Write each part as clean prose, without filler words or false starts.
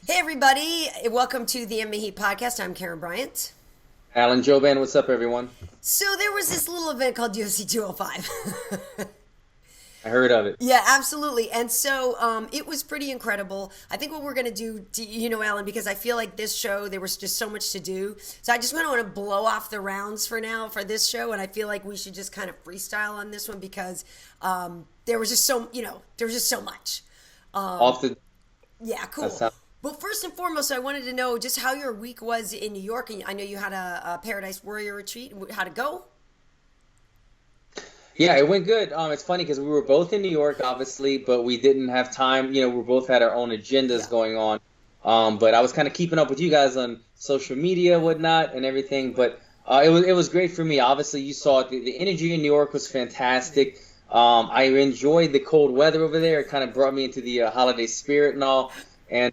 Hey everybody, welcome to the MMA podcast. I'm Karyn Bryant. Alan Jouban, what's up, everyone? So there was this little event called UFC 205. I heard of it. Yeah, absolutely. And so it was pretty incredible. I think what we're going to do, Alan, because I feel like this show, there was just so much to do. So I just want to blow off the rounds for now for this show. And I feel like we should just kind of freestyle on this one because there was just there was just so much. Yeah, cool. Well, first and foremost, I wanted to know just how your week was in New York. And I know you had a Paradise Warrior retreat. How'd it go? Yeah, it went good. It's funny because we were both in New York, obviously, but we didn't have time. We both had our own agendas going on. But I was kind of keeping up with you guys on social media, whatnot, and everything. But it was great for me. Obviously, you saw it. The energy in New York was fantastic. I enjoyed the cold weather over there. It kind of brought me into the holiday spirit and all. And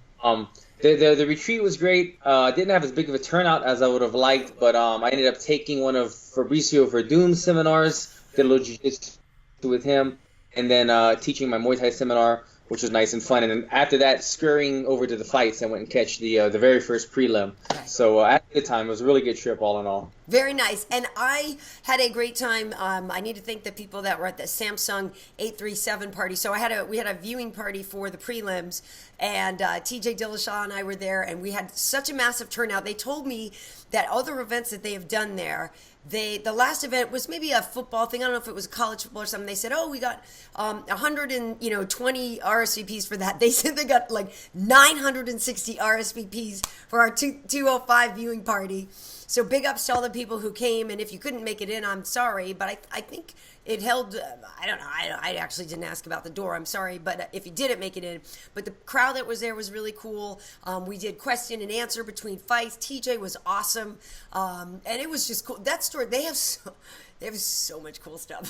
the retreat was great. Didn't have as big of a turnout as I would have liked, but I ended up taking one of Fabricio Verdun's seminars. Did a little jiu-jitsu with him, and then teaching my Muay Thai seminar, which was nice and fun. And then after that, scurrying over to the fights, I went and catch the very first prelim. So at the time, it was a really good trip, all in all. Very nice. And I had a great time. I need to thank the people that were at the Samsung 837 party. So we had a viewing party for the prelims, and TJ Dillashaw and I were there, and we had such a massive turnout. They told me that other events that they have done there, the last event was maybe a football thing. I don't know if it was college football or something. They said, we got 120 RSVPs for that. They said they got like 960 RSVPs for our 205 viewing party. So big ups to all the people who came, and if you couldn't make it in, I'm sorry, but I think it held, I don't know, I actually didn't ask about the door, I'm sorry, but if you didn't make it in, but the crowd that was there was really cool. We did question and answer between fights. TJ was awesome, and it was just cool. That store, they have so much cool stuff.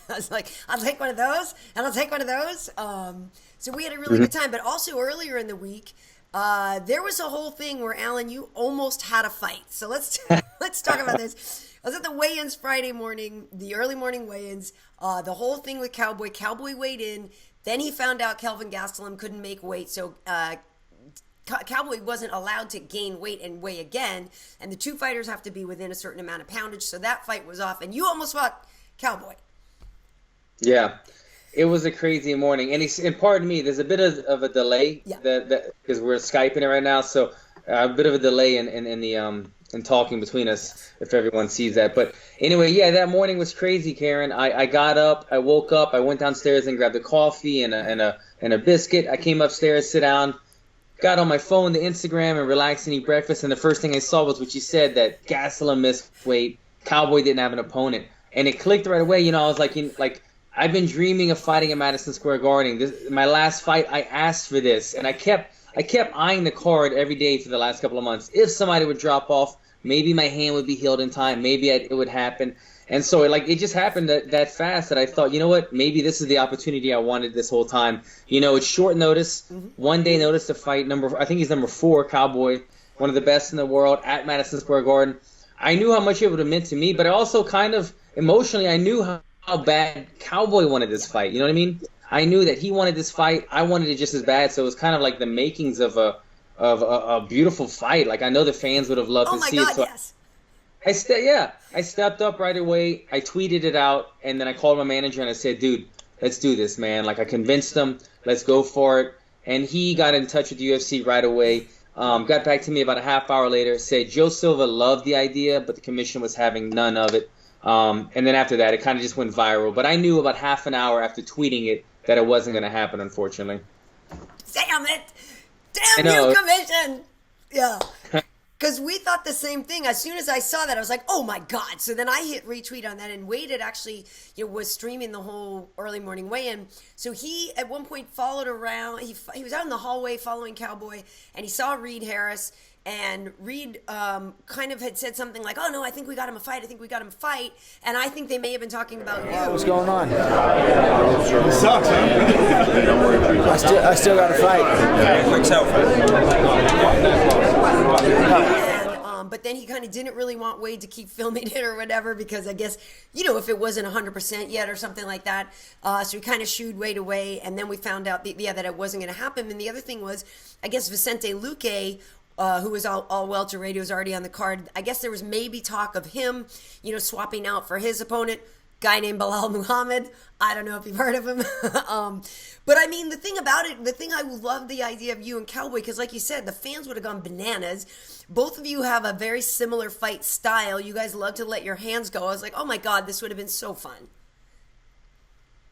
I was like, I'll take one of those, and I'll take one of those. So we had a really good time, but also earlier in the week, there was a whole thing where, Alan, you almost had a fight. So let's talk about this. I was at the weigh-ins Friday morning, the early morning weigh-ins, the whole thing with Cowboy. Cowboy weighed in. Then he found out Kelvin Gastelum couldn't make weight. So Cowboy wasn't allowed to gain weight and weigh again. And the two fighters have to be within a certain amount of poundage. So that fight was off. And you almost fought Cowboy. Yeah. It was a crazy morning, and pardon me, there's a bit of a delay because we're Skyping it right now, so a bit of a delay in talking between us if everyone sees that. But anyway, yeah, that morning was crazy, Karyn. I got up, I woke up, I went downstairs and grabbed a coffee and a biscuit. I came upstairs, sit down, got on my phone, the Instagram, and relaxed and eat breakfast. And the first thing I saw was what you said, that Gastelum missed weight, Cowboy didn't have an opponent, and it clicked right away. I was like. I've been dreaming of fighting at Madison Square Garden. My last fight, I asked for this, and I kept eyeing the card every day for the last couple of months. If somebody would drop off, maybe my hand would be healed in time. Maybe it would happen. And so it just happened that fast that I thought, you know what, maybe this is the opportunity I wanted this whole time. It's short notice, 1 day notice to fight I think he's number 4, Cowboy, one of the best in the world at Madison Square Garden. I knew how much it would have meant to me, but I also kind of emotionally, I knew how bad Cowboy wanted this fight. You know what I mean? I knew that he wanted this fight. I wanted it just as bad. So it was kind of like the makings of a beautiful fight. Like, I know the fans would have loved to see it. So yes. I stepped up right away. I tweeted it out, and then I called my manager and I said, dude, let's do this, man. Like, I convinced him. Let's go for it. And he got in touch with the UFC right away. Got back to me about a half hour later, said Joe Silva loved the idea, but the commission was having none of it. And then after that, it kind of just went viral. But I knew about half an hour after tweeting it that it wasn't going to happen, unfortunately. Damn it! Damn you, commission! Yeah. Because we thought the same thing. As soon as I saw that, I was like, oh my God. So then I hit retweet on that, and Wade had actually was streaming the whole early morning weigh-in. So he, at one point, followed around. He was out in the hallway following Cowboy, and he saw Reed Harris. And Reed kind of had said something like, oh, no, I think we got him a fight. And I think they may have been talking about you. What's going on? It sucks, huh? I still got to fight. Quick selfie. But then he kind of didn't really want Wade to keep filming it or whatever, because I guess, if it wasn't 100% yet or something like that. So he kind of shooed Wade away. And then we found out, that it wasn't going to happen. And the other thing was, I guess Vicente Luque, who was all welterweight, who was already on the card. I guess there was maybe talk of him, swapping out for his opponent, guy named Bilal Muhammad. I don't know if you've heard of him. But I mean, the thing about it, the thing I love the idea of you and Cowboy, because like you said, the fans would have gone bananas. Both of you have a very similar fight style. You guys love to let your hands go. I was like, oh my God, this would have been so fun.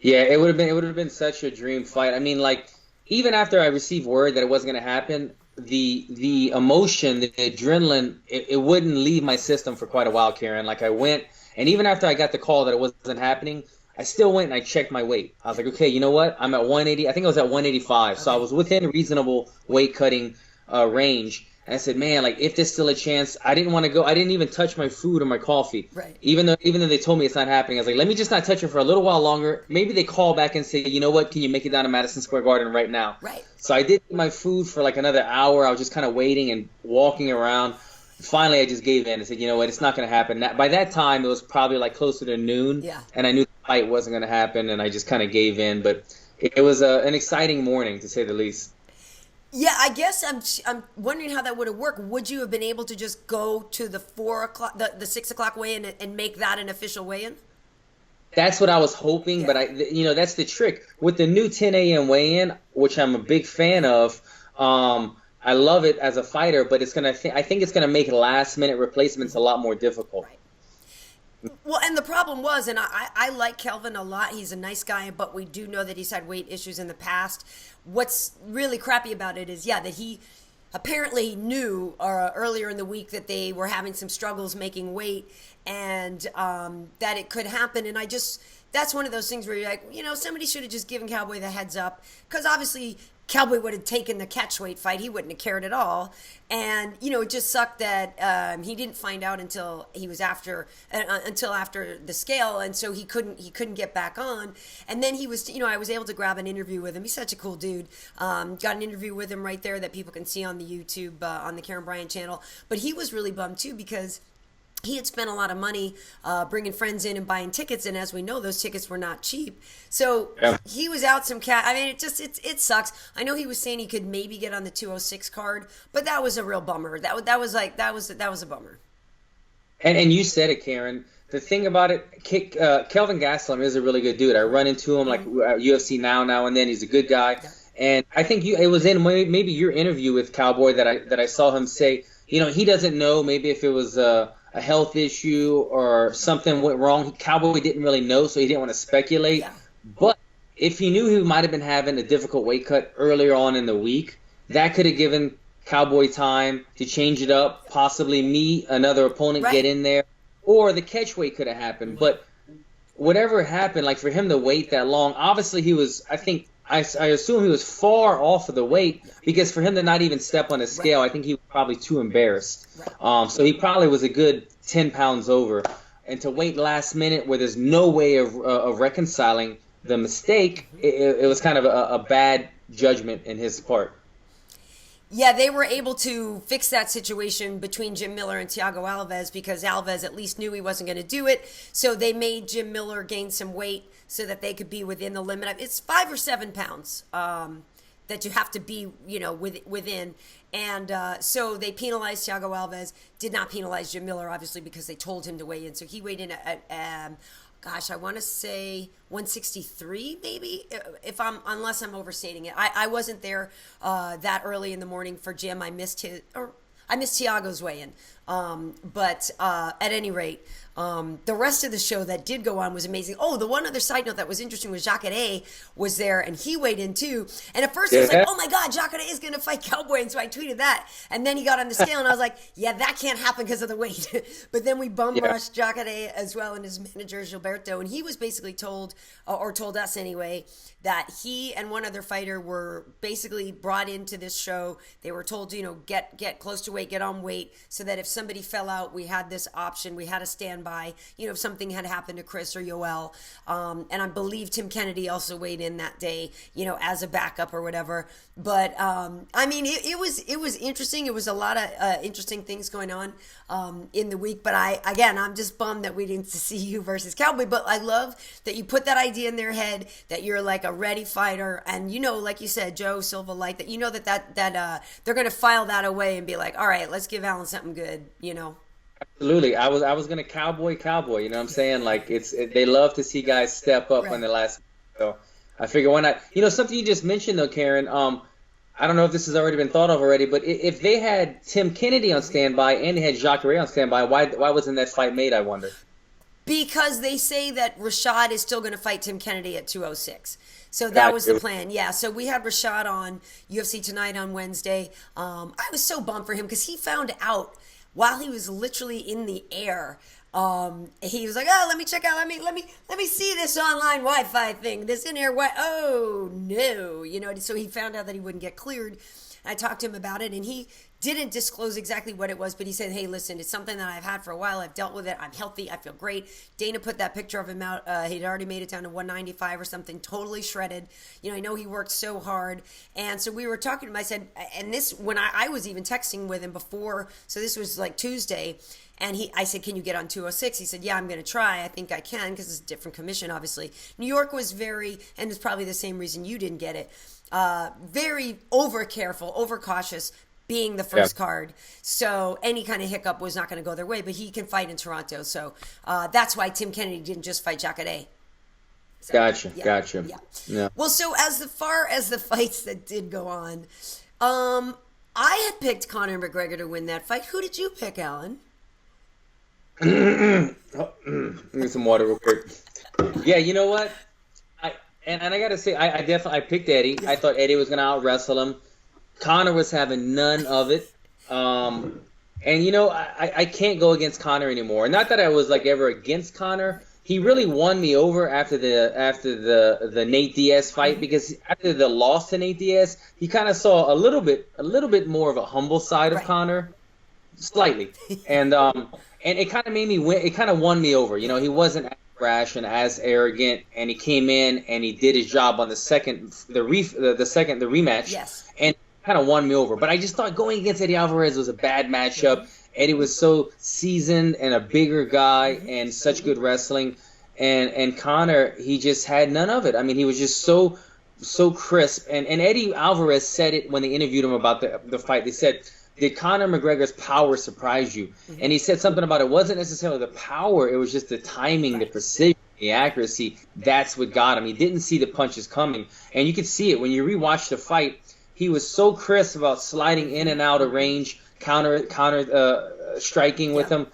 Yeah, it would have been such a dream fight. I mean, like, even after I received word that it wasn't going to happen, the emotion, the adrenaline, it wouldn't leave my system for quite a while, Karyn. Like, I went, and even after I got the call that it wasn't happening, I still went and I checked my weight. I was like, okay, you know what? I'm at 180. I think I was at 185. So I was within reasonable weight cutting range. And I said, man, like, if there's still a chance, I didn't want to go. I didn't even touch my food or my coffee. Right. Even though they told me it's not happening. I was like, let me just not touch it for a little while longer. Maybe they call back and say, you know what? Can you make it down to Madison Square Garden right now? Right. So I did my food for like another hour. I was just kind of waiting and walking around. Finally, I just gave in and said, you know what? It's not going to happen. By that time, it was probably like closer to noon. Yeah. And I knew the fight wasn't going to happen, and I just kind of gave in. But it was an exciting morning, to say the least. Yeah, I guess I'm wondering how that would have worked. Would you have been able to just go to the 4 o'clock, the 6 o'clock weigh-in and make that an official weigh-in? That's what I was hoping, yeah. But that's the trick with the new 10 a.m. weigh-in, which I'm a big fan of. I love it as a fighter, but I think it's gonna make last-minute replacements a lot more difficult. Right. Well, and the problem was, and I like Kelvin a lot. He's a nice guy, but we do know that he's had weight issues in the past. What's really crappy about it is, that he apparently knew earlier in the week that they were having some struggles making weight, and that it could happen. And that's one of those things where you're like, somebody should have just given Cowboy the heads up, because obviously Cowboy would have taken the catchweight fight. He wouldn't have cared at all. And, it just sucked that he didn't find out until he was after the scale. And so he couldn't get back on. And then he was, I was able to grab an interview with him. He's such a cool dude. Got an interview with him right there that people can see on the YouTube, on the Karyn Bryant channel. But he was really bummed too, because he had spent a lot of money bringing friends in and buying tickets, and as we know, those tickets were not cheap. So He was out some cash. I mean, it sucks. I know he was saying he could maybe get on the 206 card, but that was a real bummer. That was a bummer. And you said it, Karyn. The thing about it, Kelvin Gastelum is a really good dude. I run into him like at UFC now and then. He's a good guy. Yeah. And I think it was in maybe your interview with Cowboy that I saw him say, he doesn't know maybe if it was a health issue or something went wrong. Cowboy didn't really know, so he didn't want to speculate. Yeah. But if he knew he might have been having a difficult weight cut earlier on in the week, that could have given Cowboy time to change it up, possibly meet another opponent, get in there, or the catch weight could have happened. But whatever happened, like for him to wait that long, obviously he was, I assume he was far off of the weight, because for him to not even step on a scale, I think he was probably too embarrassed. So he probably was a good 10 pounds over. And to wait last minute where there's no way of reconciling the mistake, it was kind of a bad judgment in his part. Yeah, they were able to fix that situation between Jim Miller and Thiago Alves, because Alves at least knew he wasn't going to do it. So they made Jim Miller gain some weight so that they could be within the limit. It's 5 or 7 pounds that you have to be, within. And so they penalized Thiago Alves, did not penalize Jim Miller, obviously, because they told him to weigh in. So he weighed in at I want to say 163, maybe, unless I'm overstating it. I wasn't there that early in the morning for Jim. I missed Thiago's weigh-in. But at any rate, the rest of the show that did go on was amazing. Oh, the one other side note that was interesting was H.E.A.T was there, and he weighed in too. And at first I was like, oh my God, H.E.A.T is going to fight Cowboy. And so I tweeted that. And then he got on the scale and I was like, yeah, that can't happen because of the weight. But then we bum-rushed H.E.A.T as well, and his manager, Gilberto. And he was basically told, or told us anyway, that he and one other fighter were basically brought into this show. They were told, get close to weight, get on weight, so that if somebody fell out, we had this option, we had a standby, if something had happened to Chris or Yoel. And I believe Tim Kennedy also weighed in that day, as a backup or whatever. But it was interesting. It was a lot of interesting things going on in the week. But I'm just bummed that we didn't see you versus Cowboy. But I love that you put that idea in their head, that you're like a ready fighter, and like you said, Joe Silva, like that, that they're going to file that away and be like, all right, let's give Alan something good, Absolutely. I was going to cowboy, you know what I'm saying? Like they love to see guys step up on the last, so I figure why not? Something you just mentioned though, Karyn, I don't know if this has already been thought of already, but if they had Tim Kennedy on standby and they had Jacare on standby, why wasn't that fight made, I wonder? Because they say that Rashad is still going to fight Tim Kennedy at 206. So that was the plan. Yeah, so we had Rashad on UFC Tonight on Wednesday. I was so bummed for him because he found out while he was literally in the air. He was like, "Oh, let me check out. Let me see this online Wi-Fi thing. This in-air oh no, So he found out that he wouldn't get cleared. I talked to him about it, and he didn't disclose exactly what it was, but he said, hey, listen, it's something that I've had for a while. I've dealt with it. I'm healthy. I feel great. Dana put that picture of him out. He'd already made it down to 195 or something, totally shredded. I know he worked so hard. And so we were talking to him. I said, and this, when I was even texting with him before, so this was like Tuesday, and I said, can you get on 206? He said, yeah, I'm going to try. I think I can because it's a different commission, obviously. New York was and it's probably the same reason you didn't get it, very over-careful, over-cautious, being the first card. So any kind of hiccup was not going to go their way, but he can fight in Toronto. So that's why Tim Kennedy didn't just fight Jacare. So, gotcha. Yeah. Well, so as far as the fights that did go on, I had picked Conor McGregor to win that fight. Who did you pick, Alan? Give me some water real quick. Yeah, you know what? I gotta say, I picked Eddie. I thought Eddie was gonna out wrestle him. Conor was having none of it. And I can't go against Conor anymore. Not that I was like ever against Conor. He really won me over after the Nate Diaz fight, because after the loss to Nate Diaz, he kind of saw a little bit more of a humble side of Conor, slightly, and it kind of made me win. It kind of won me over. He wasn't as brash and as arrogant, and he came in and he did his job on the rematch. Yes, and kind of won me over. But I just thought going against Eddie Alvarez was a bad matchup. Eddie was so seasoned and a bigger guy and such good wrestling, and Conor, he just had none of it. I mean, he was just so crisp. And Eddie Alvarez said it when they interviewed him about the fight. They said, did Conor McGregor's power surprise you? And he said something about it wasn't necessarily the power, it was just the timing, the precision, the accuracy. That's what got him. He didn't see the punches coming. And you could see it when you rewatch the fight. He was so crisp about sliding in and out of range, counter striking with him.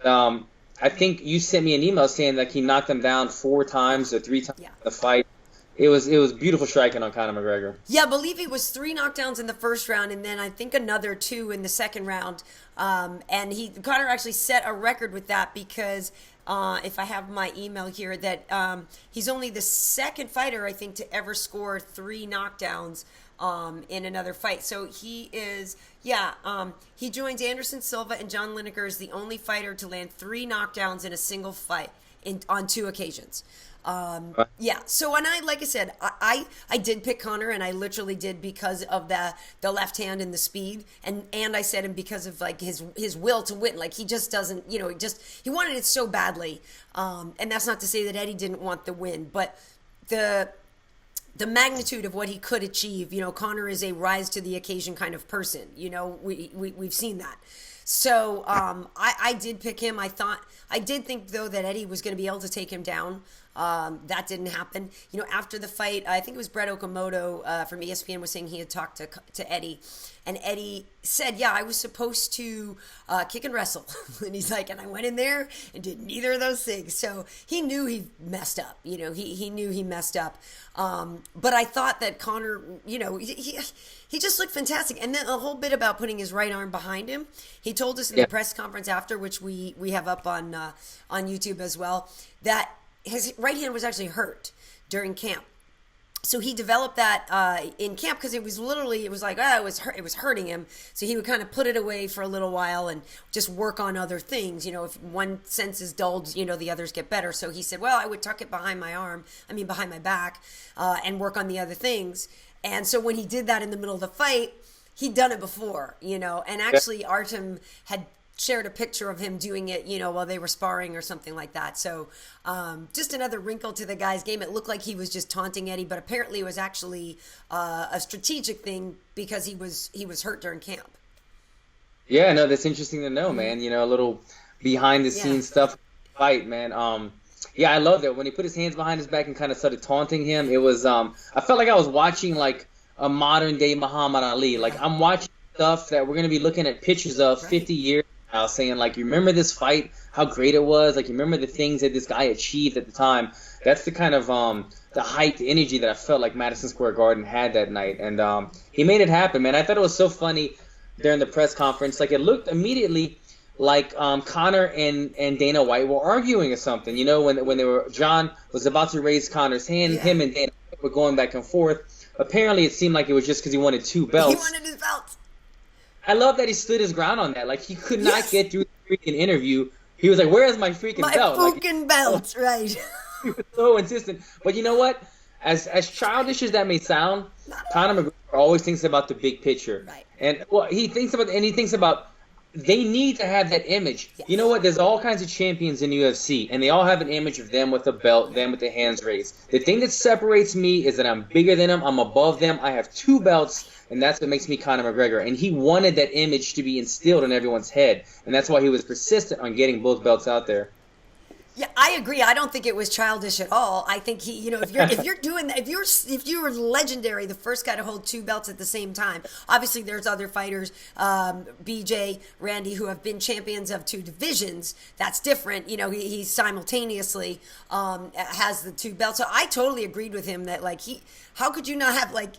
I think you sent me an email saying that he knocked him down 4 times or 3 times in the fight. It was beautiful striking on Conor McGregor. Yeah, I believe he was 3 knockdowns in the first round, and then I think another 2 in the second round. And Conor actually set a record with that because if I have my email here, that he's only the second fighter, I think, to ever score 3 knockdowns in another fight. So he is, he joins Anderson Silva and John Lineker as the only fighter to land 3 knockdowns in a single fight on 2 occasions. So when like I said, I did pick Conor, and I literally did because of the left hand and the speed, and I said him because of like his will to win. Like he just doesn't, he wanted it so badly. And that's not to say that Eddie didn't want the win, but the magnitude of what he could achieve, Conor is a rise to the occasion kind of person. We've seen that. So I did pick him. I did think though that Eddie was going to be able to take him down. That didn't happen. After the fight, I think it was Brett Okamoto from ESPN was saying he had talked to Eddie, and Eddie said, "Yeah, I was supposed to kick and wrestle," and he's like, "And I went in there and did neither of those things." So he knew he messed up. He knew he messed up. But I thought that Conor, he just looked fantastic. And then a whole bit about putting his right arm behind him. He told us in the press conference after, which we have up on YouTube as well, that his right hand was actually hurt during camp. So he developed that in camp because it was like, it was hurting him. So he would kind of put it away for a little while and just work on other things. You know, if one sense is dulled, you know, the others get better. So he said, well, I would tuck it behind my back, and work on the other things. And so when he did that in the middle of the fight, he'd done it before, you know, and actually Artem had shared a picture of him doing it, you know, while they were sparring or something like that. So just another wrinkle to the guy's game. It looked like he was just taunting Eddie, but apparently it was actually a strategic thing because he was hurt during camp. Yeah, no, that's interesting to know, man. You know, a little behind the scenes stuff fight, man. Yeah, I love that. When he put his hands behind his back and kind of started taunting him, it was I felt like I was watching like a modern day Muhammad Ali. Like I'm watching stuff that we're gonna be looking at pictures of 50 years now, saying like, you remember this fight, how great it was, like you remember the things that this guy achieved at the time. That's the kind of the hype, the energy that I felt like Madison Square Garden had that night, and he made it happen, man. I thought it was so funny during the press conference. Like it looked immediately like Conor and Dana White were arguing or something, you know, when they were, John was about to raise Conor's hand, him and Dana were going back and forth. Apparently it seemed like it was just because he wanted 2 belts. He wanted his belts. I love that he stood his ground on that. Like, he could not get through the freaking interview. He was like, where is my freaking belt? My freaking belt, right. He was so insistent. But you know what? As childish as that may sound, Conor McGregor always thinks about the big picture. Right. And he thinks about they need to have that image. Yes. You know what? There's all kinds of champions in UFC, and they all have an image of them with a belt, them with their hands raised. The thing that separates me is that I'm bigger than them. I'm above them. I have 2 belts. And that's what makes me Conor McGregor. And he wanted that image to be instilled in everyone's head. And that's why he was persistent on getting both belts out there. Yeah, I agree. I don't think it was childish at all. I think he, you know, if you're doing that, if you were legendary, the first guy to hold 2 belts at the same time. Obviously, there's other fighters, BJ, Randy, who have been champions of 2 divisions. That's different. You know, he simultaneously has the 2 belts. So I totally agreed with him that like how could you not have like?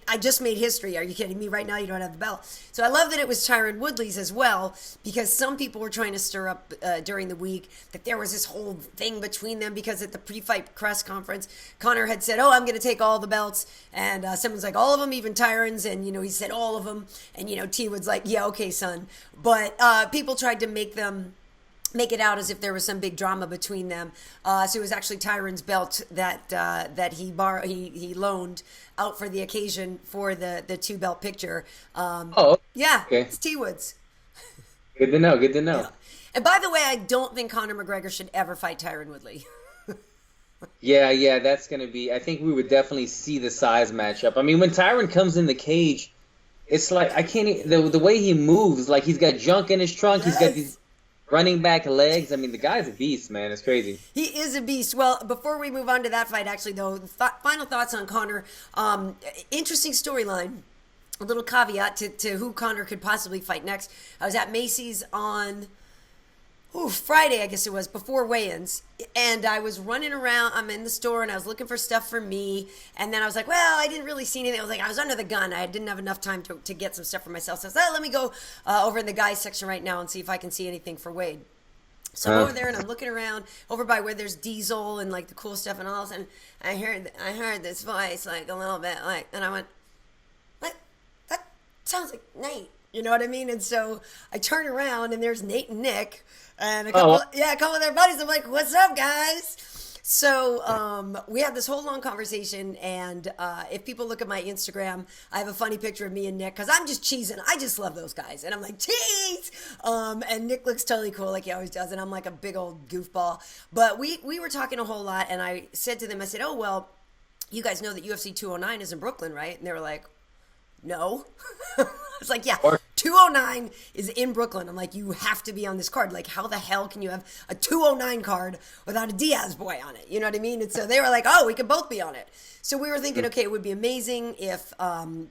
I just made history. Are you kidding me? Right now, you don't have the belt. So I love that it was Tyron Woodley's as well, because some people were trying to stir up during the week that there was this whole thing between them, because at the pre-fight press conference, Conor had said, "Oh, I'm going to take all the belts," and someone's like, "All of them, even Tyron's," and you know he said all of them, and you know T Wood's like, "Yeah, okay, son," but people tried to make it out as if there was some big drama between them. So it was actually Tyron's belt that he loaned out for the occasion for the 2 belt picture. Yeah, okay. It's T Wood's. Good to know. Yeah. And by the way, I don't think Conor McGregor should ever fight Tyron Woodley. Yeah, that's going to be, I think we would definitely see the size matchup. I mean, when Tyron comes in the cage, it's like, I can't, the way he moves, like he's got junk in his trunk, He's got these running back legs. I mean, the guy's a beast, man. It's crazy. He is a beast. Well, before we move on to that fight, actually, though, final thoughts on Conor. Interesting storyline. A little caveat to who Conor could possibly fight next. I was at Macy's on Friday, I guess it was, before weigh-ins, and I was running around. I'm in the store, and I was looking for stuff for me, and then I was like, well, I didn't really see anything. I was under the gun. I didn't have enough time to get some stuff for myself, so I was like, let me go over in the guys section right now and see if I can see anything for Wade. So I'm over there, and I'm looking around over by where there's Diesel and like the cool stuff, and all of a sudden I heard this voice like a little bit like, and I went, what? That sounds like Nate. You know what I mean? And so I turn around, and there's Nate and Nick, and a couple of their buddies. I'm like, what's up, guys? So we had this whole long conversation, and if people look at my Instagram, I have a funny picture of me and Nick, because I'm just cheesing. I just love those guys. And I'm like, cheese! And Nick looks totally cool like he always does, and I'm like a big old goofball. But we were talking a whole lot, and I said to them, I said, oh, well, you guys know that UFC 209 is in Brooklyn, right? And they were like, no. It's like, yeah, 209 is in Brooklyn. I'm like, you have to be on this card. Like, how the hell can you have a 209 card without a Diaz boy on it? You know what I mean? And so they were like, oh, we could both be on it. So we were thinking, okay, it would be amazing if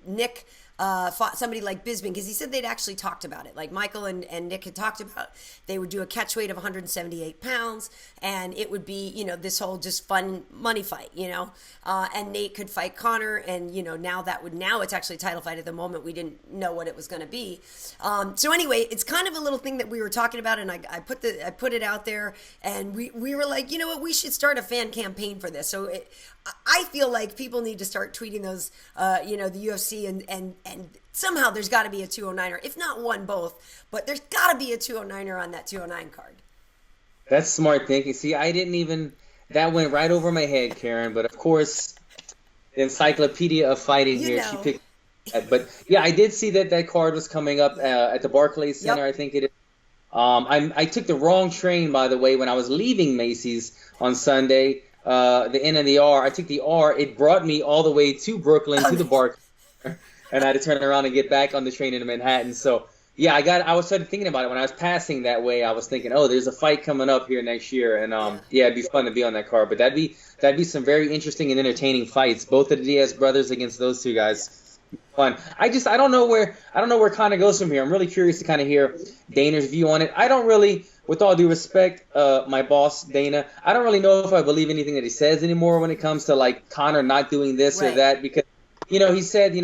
Nick fought somebody like Bisping, because he said they'd actually talked about it. Like Michael and Nick had talked about, they would do a catch weight of 178 pounds, and it would be, you know, this whole just fun money fight, you know, and Nate could fight Conor, and, you know, now it's actually a title fight. At the moment, we didn't know what it was going to be. UFC. So anyway, it's kind of a little thing that we were talking about, and I put it out there, and we were like, you know what, we should start a fan campaign for this. So I feel like people need to start tweeting those, the UFC, and somehow there's got to be a 209er, if not one, both, but there's got to be a 209er on that 209 card. That's smart thinking. See, that went right over my head, Karyn, but of course, the encyclopedia of fighting she picked that. But yeah, I did see that card was coming up at the Barclays Center, I think it is. I took the wrong train, by the way, when I was leaving Macy's on Sunday, the N and the R. I took the R. It brought me all the way to Brooklyn, to the Barclays, and I had to turn around and get back on the train into Manhattan. So yeah, I was started thinking about it when I was passing that way. I was thinking, oh, there's a fight coming up here next year, and it'd be fun to be on that card. But that'd be some very interesting and entertaining fights. Both of the Diaz brothers against those two guys, fun. I don't know where Conor goes from here. I'm really curious to kind of hear Dana's view on it. I don't really, with all due respect, my boss Dana, I don't really know if I believe anything that he says anymore when it comes to like Conor not doing this or that, because he said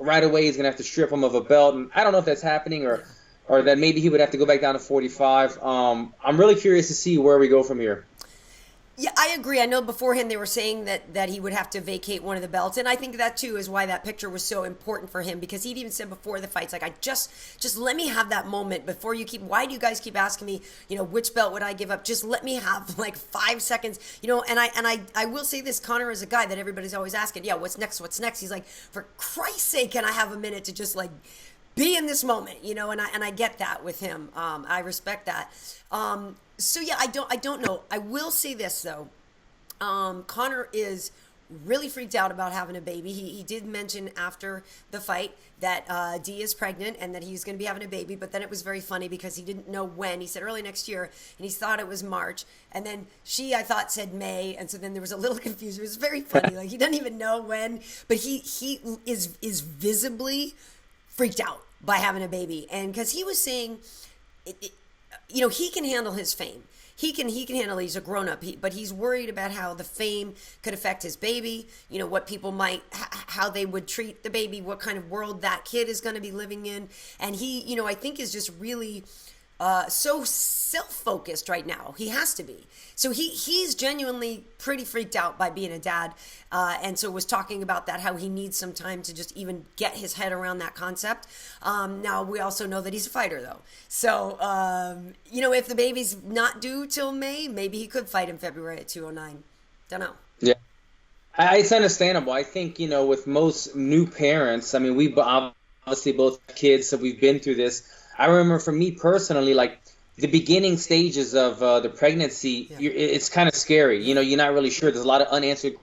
right away he's going to have to strip him of a belt. And I don't know if that's happening or that maybe he would have to go back down to 45. I'm really curious to see where we go from here. Yeah, I agree. I know beforehand they were saying that he would have to vacate one of the belts. And I think that, too, is why that picture was so important for him, because he'd even said before the fights, like, I just let me have that moment before why do you guys keep asking me, which belt would I give up? Just let me have, like, 5 seconds, and I will say this, Conor is a guy that everybody's always asking, what's next? He's like, for Christ's sake, can I have a minute to just, like, be in this moment, and I get that with him. I respect that. So yeah, I don't know. I will say this though. Conor is really freaked out about having a baby. He did mention after the fight that Dee is pregnant and that he's going to be having a baby, but then it was very funny because he didn't know when. He said early next year, and he thought it was March, and then I thought, said May, and so then there was a little confusion. It was very funny. Like, he doesn't even know when, but he is visibly freaked out by having a baby, and because he was saying he can handle his fame. He can handle it. He's a grown-up, but he's worried about how the fame could affect his baby, what people might, how they would treat the baby, what kind of world that kid is going to be living in. And he, I think is just really so self-focused right now. He has to be. So he's genuinely pretty freaked out by being a dad, and so was talking about that, how he needs some time to just even get his head around that concept. Now, we also know that he's a fighter, though. So, if the baby's not due till May, maybe he could fight in February at 209. Don't know. Yeah. It's understandable. I think, with most new parents, I mean, we obviously both have kids, so we've been through this. I remember for me personally, like, the beginning stages of the pregnancy, it's kind of scary. You're not really sure. There's a lot of unanswered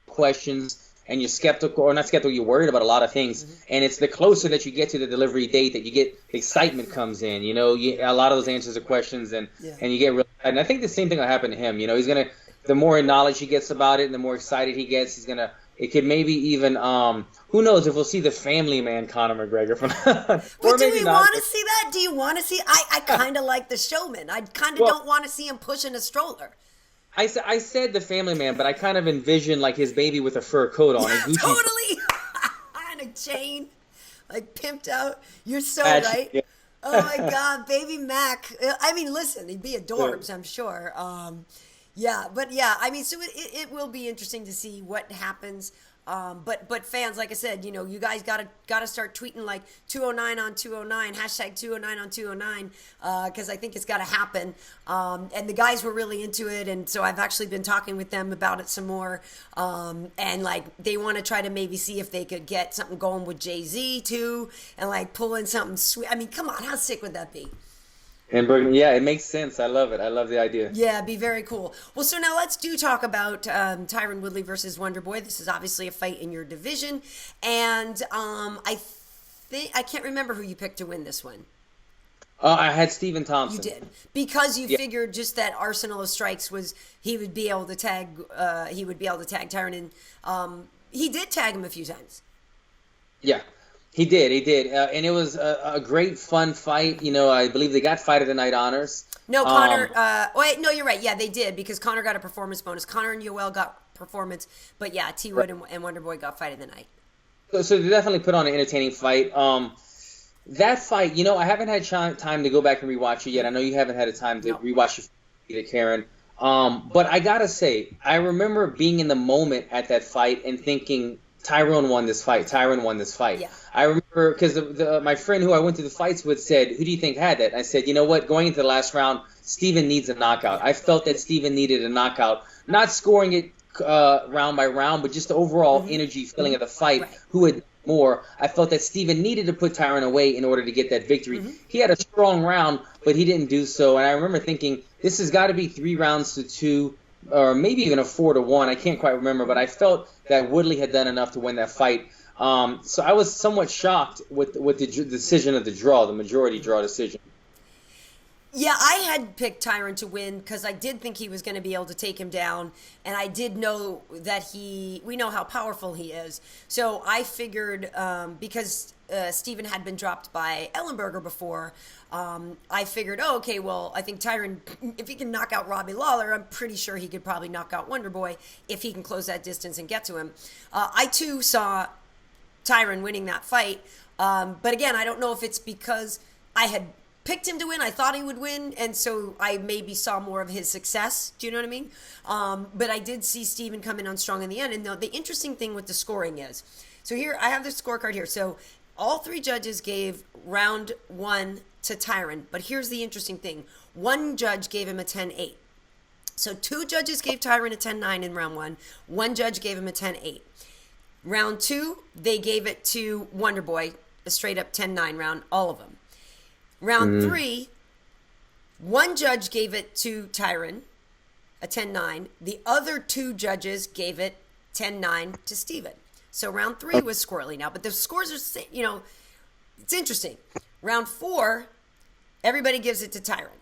questions, and you're skeptical, or not skeptical, you're worried about a lot of things. Mm-hmm. And it's the closer that you get to the delivery date that you get, the excitement comes in. A lot of those answers are questions, and you get really excited. And I think the same thing will happen to him. He's going to, the more knowledge he gets about it and the more excited he gets, it could maybe even, who knows if we'll see the family man Conor McGregor from But do we want to see that? Do you want to see? I kind of like the showman. I kind of don't want to see him pushing a stroller. I said the family man, but I kind of envision like his baby with a fur coat on. Yeah, totally. And a chain, like pimped out. You're so right. Yeah. Oh my God, baby Mac. I mean, listen, he'd be adorbs, I'm sure. I mean, so it will be interesting to see what happens. But fans, like I said, you guys gotta start tweeting like 209 on 209, hashtag 209 on 209, because I think it's gotta happen. And the guys were really into it, and so I've actually been talking with them about it some more. And like they want to try to maybe see if they could get something going with Jay-Z too, and like pull in something sweet. I mean, come on, how sick would that be? And yeah, it makes sense. I love it. I love the idea. Yeah, it'd be very cool. Well, so now let's talk about Tyron Woodley versus Wonder Boy. This is obviously a fight in your division, and I can't remember who you picked to win this one. I had Stephen Thompson. You did, because you figured just that arsenal of strikes was he would be able to tag Tyron, and he did tag him a few times. Yeah. He did, and it was a great, fun fight. I believe they got Fight of the Night honors. No, Conor. No, you're right. Yeah, they did, because Conor got a performance bonus. Conor and Yoel got performance, but yeah, T Wood and Wonder Boy got Fight of the Night. So they definitely put on an entertaining fight. That fight, I haven't had time to go back and rewatch it yet. I know you haven't had a time to rewatch it either, Karyn. But I gotta say, I remember being in the moment at that fight and thinking, Tyron won this fight. Tyron won this fight. Yeah. I remember because my friend who I went to the fights with said, "Who do you think had that?" And I said, "You know what? Going into the last round, Steven needs a knockout." I felt that Steven needed a knockout, not scoring it round by round, but just the overall energy feeling of the fight. Right. Who had more? I felt that Steven needed to put Tyron away in order to get that victory. He had a strong round, but he didn't do so. And I remember thinking, this has got to be 3-2, or maybe even a 4-1. I can't quite remember, but I felt that Woodley had done enough to win that fight. So I was somewhat shocked with the decision of the draw, the majority draw decision. Yeah, I had picked Tyron to win because I did think he was going to be able to take him down, and I did know that we know how powerful he is. So I figured because Steven had been dropped by Ellenberger before, I figured, okay, well, I think Tyron, if he can knock out Robbie Lawler, I'm pretty sure he could probably knock out Wonderboy if he can close that distance and get to him. I, too, saw Tyron winning that fight, but again, I don't know if it's because I had picked him to win. I thought he would win, and so I maybe saw more of his success. Do you know what I mean? But I did see Steven come in on strong in the end. And the interesting thing with the scoring is, so here, I have the scorecard here. So all three judges gave round 1 to Tyron. But here's the interesting thing. One judge gave him a 10-8. So 2 judges gave Tyron a 10-9 in round 1. One judge gave him a 10-8. Round 2, they gave it to Wonderboy, a straight up 10-9 round, all of them. Round 3, one judge gave it to Tyron, a 10-9. The other 2 judges gave it 10-9 to Steven. So round 3 was squirrely now, but the scores are, it's interesting. Round 4, everybody gives it to Tyron,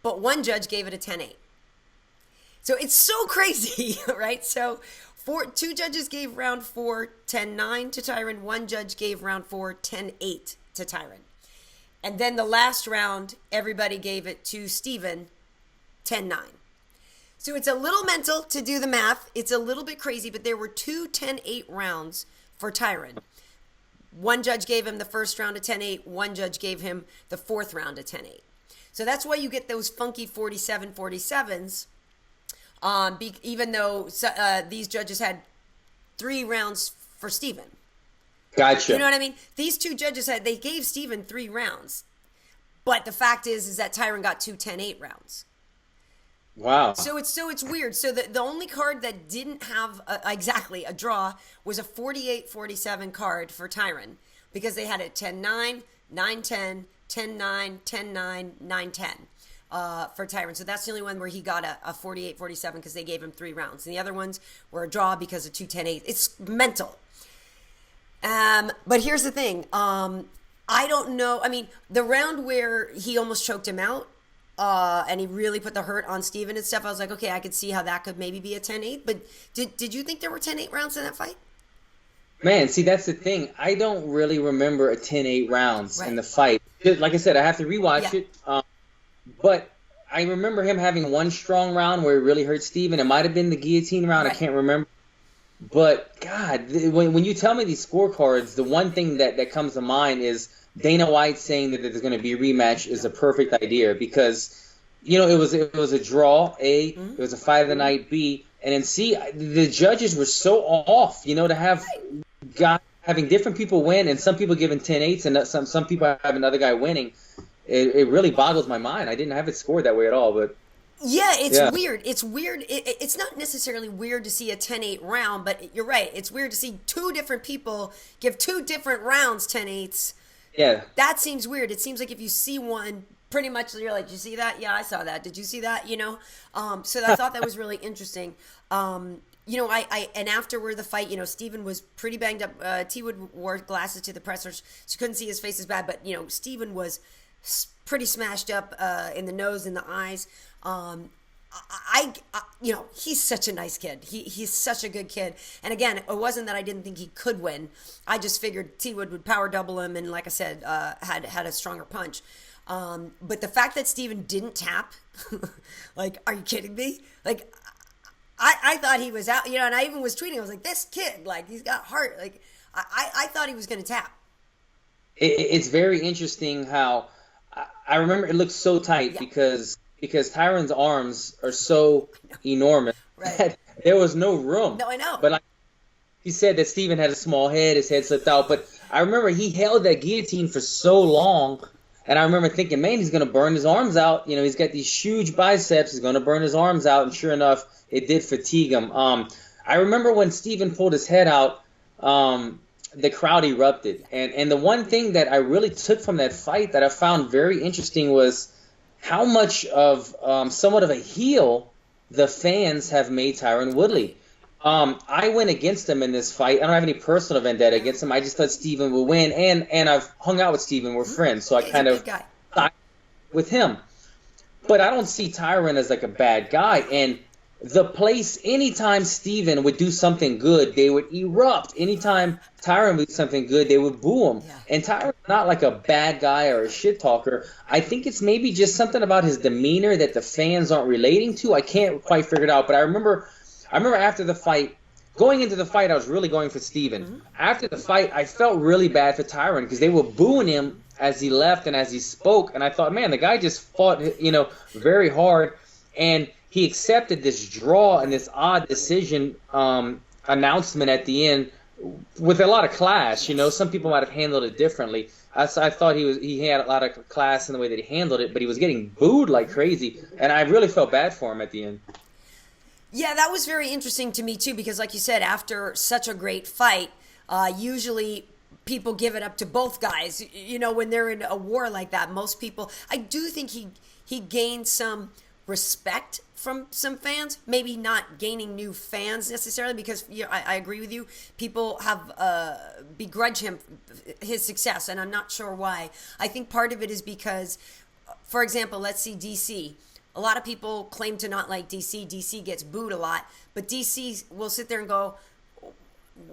but one judge gave it a 10-8. So it's so crazy, right? So 2 judges gave round 4 10-9 to Tyron. One judge gave round 4 10-8 to Tyron. And then the last round, everybody gave it to Steven, 10-9. So it's a little mental to do the math. It's a little bit crazy, but there were 2 10-8 rounds for Tyron. One judge gave him the first round a 10-8. One judge gave him the fourth round a 10-8. So that's why you get those funky 47-47s, even though these judges had 3 rounds for Steven. Gotcha. You know what I mean? These 2 judges they gave Steven 3 rounds. But the fact is that Tyron got 2 10-8 rounds. Wow. So it's weird. So the only card that didn't have exactly a draw was a 48-47 card for Tyron, because they had a 10-9, 9-10, 10-9, 10-9, 9-10 for Tyron. So that's the only one where he got a 48-47 because they gave him 3 rounds. And the other ones were a draw because of 2 10-8. It's mental. But here's the thing. I don't know. I mean, the round where he almost choked him out, and he really put the hurt on Steven and stuff, I was like, okay, I could see how that could maybe be a 10-8. But did you think there were 10-8 rounds in that fight? Man, see, that's the thing. I don't really remember a 10-8 rounds in the fight. Like I said, I have to rewatch it. But I remember him having one strong round where he really hurt Steven. It might have been the guillotine round. Right. I can't remember. But, God, when you tell me these scorecards, the one thing that comes to mind is Dana White saying that there's going to be a rematch is a perfect idea because, it was a draw, A, it was a fight of the night, B, and then C, the judges were so off, to have having different people win and some people giving 10-8s and some people have another guy winning. It really boggles my mind. I didn't have it scored that way at all, but... Yeah, it's weird. It's weird. It's not necessarily weird to see a 10-8 round, but you're right. It's weird to see 2 different people give 2 different rounds 10-8s. Yeah. That seems weird. It seems like if you see one, pretty much you're like, did you see that? Yeah, I saw that. Did you see that? So I thought that was really interesting. And afterward the fight, Steven was pretty banged up. T Wood wore glasses to the pressers, so couldn't see his face as bad, but, Steven was pretty smashed up in the nose and the eyes. He's such a nice kid. He's such a good kid. And again, it wasn't that I didn't think he could win. I just figured T Wood would power double him, and like I said, had a stronger punch. But the fact that Steven didn't tap, like, are you kidding me? Like, I thought he was out, and I even was tweeting. I was like, this kid, like, he's got heart. Like, I thought he was going to tap. it's very interesting how I remember it looked so tight because Tyron's arms are so enormous that there was no room. No, I know. But he said that Steven had a small head, his head slipped out. But I remember he held that guillotine for so long, and I remember thinking, man, he's going to burn his arms out. You know, he's got these huge biceps. He's going to burn his arms out, and sure enough, it did fatigue him. I remember when Steven pulled his head out, the crowd erupted. And the one thing that I really took from that fight that I found very interesting was how much of somewhat of a heel the fans have made Tyron Woodley. I went against him in this fight. I don't have any personal vendetta against him. I just thought Steven would win, and I've hung out with Steven. We're friends, so I kind of thought with him. But I don't see Tyron as like a bad guy. And the place, anytime Steven would do something good, they would erupt. Anytime Tyron would do something good, they would boo him. Yeah. And Tyron's not like a bad guy or a shit talker. I think it's maybe just something about his demeanor that the fans aren't relating to. I can't quite figure it out. But I remember after the fight, going into the fight, I was really going for Steven. Mm-hmm. After the fight, I felt really bad for Tyron because they were booing him as he left and as he spoke. And I thought, man, the guy just fought, very hard. And he accepted this draw and this odd decision announcement at the end with a lot of class. Some people might have handled it differently. I thought he had a lot of class in the way that he handled it, but he was getting booed like crazy, and I really felt bad for him at the end. Yeah, that was very interesting to me too, because like you said, after such a great fight, usually people give it up to both guys. When they're in a war like that, most people, I do think he gained some respect from some fans, maybe not gaining new fans necessarily, because I agree with you. People have begrudged him his success, and I'm not sure why. I think part of it is because, for example, let's see DC. A lot of people claim to not like DC. DC gets booed a lot, but DC will sit there and go,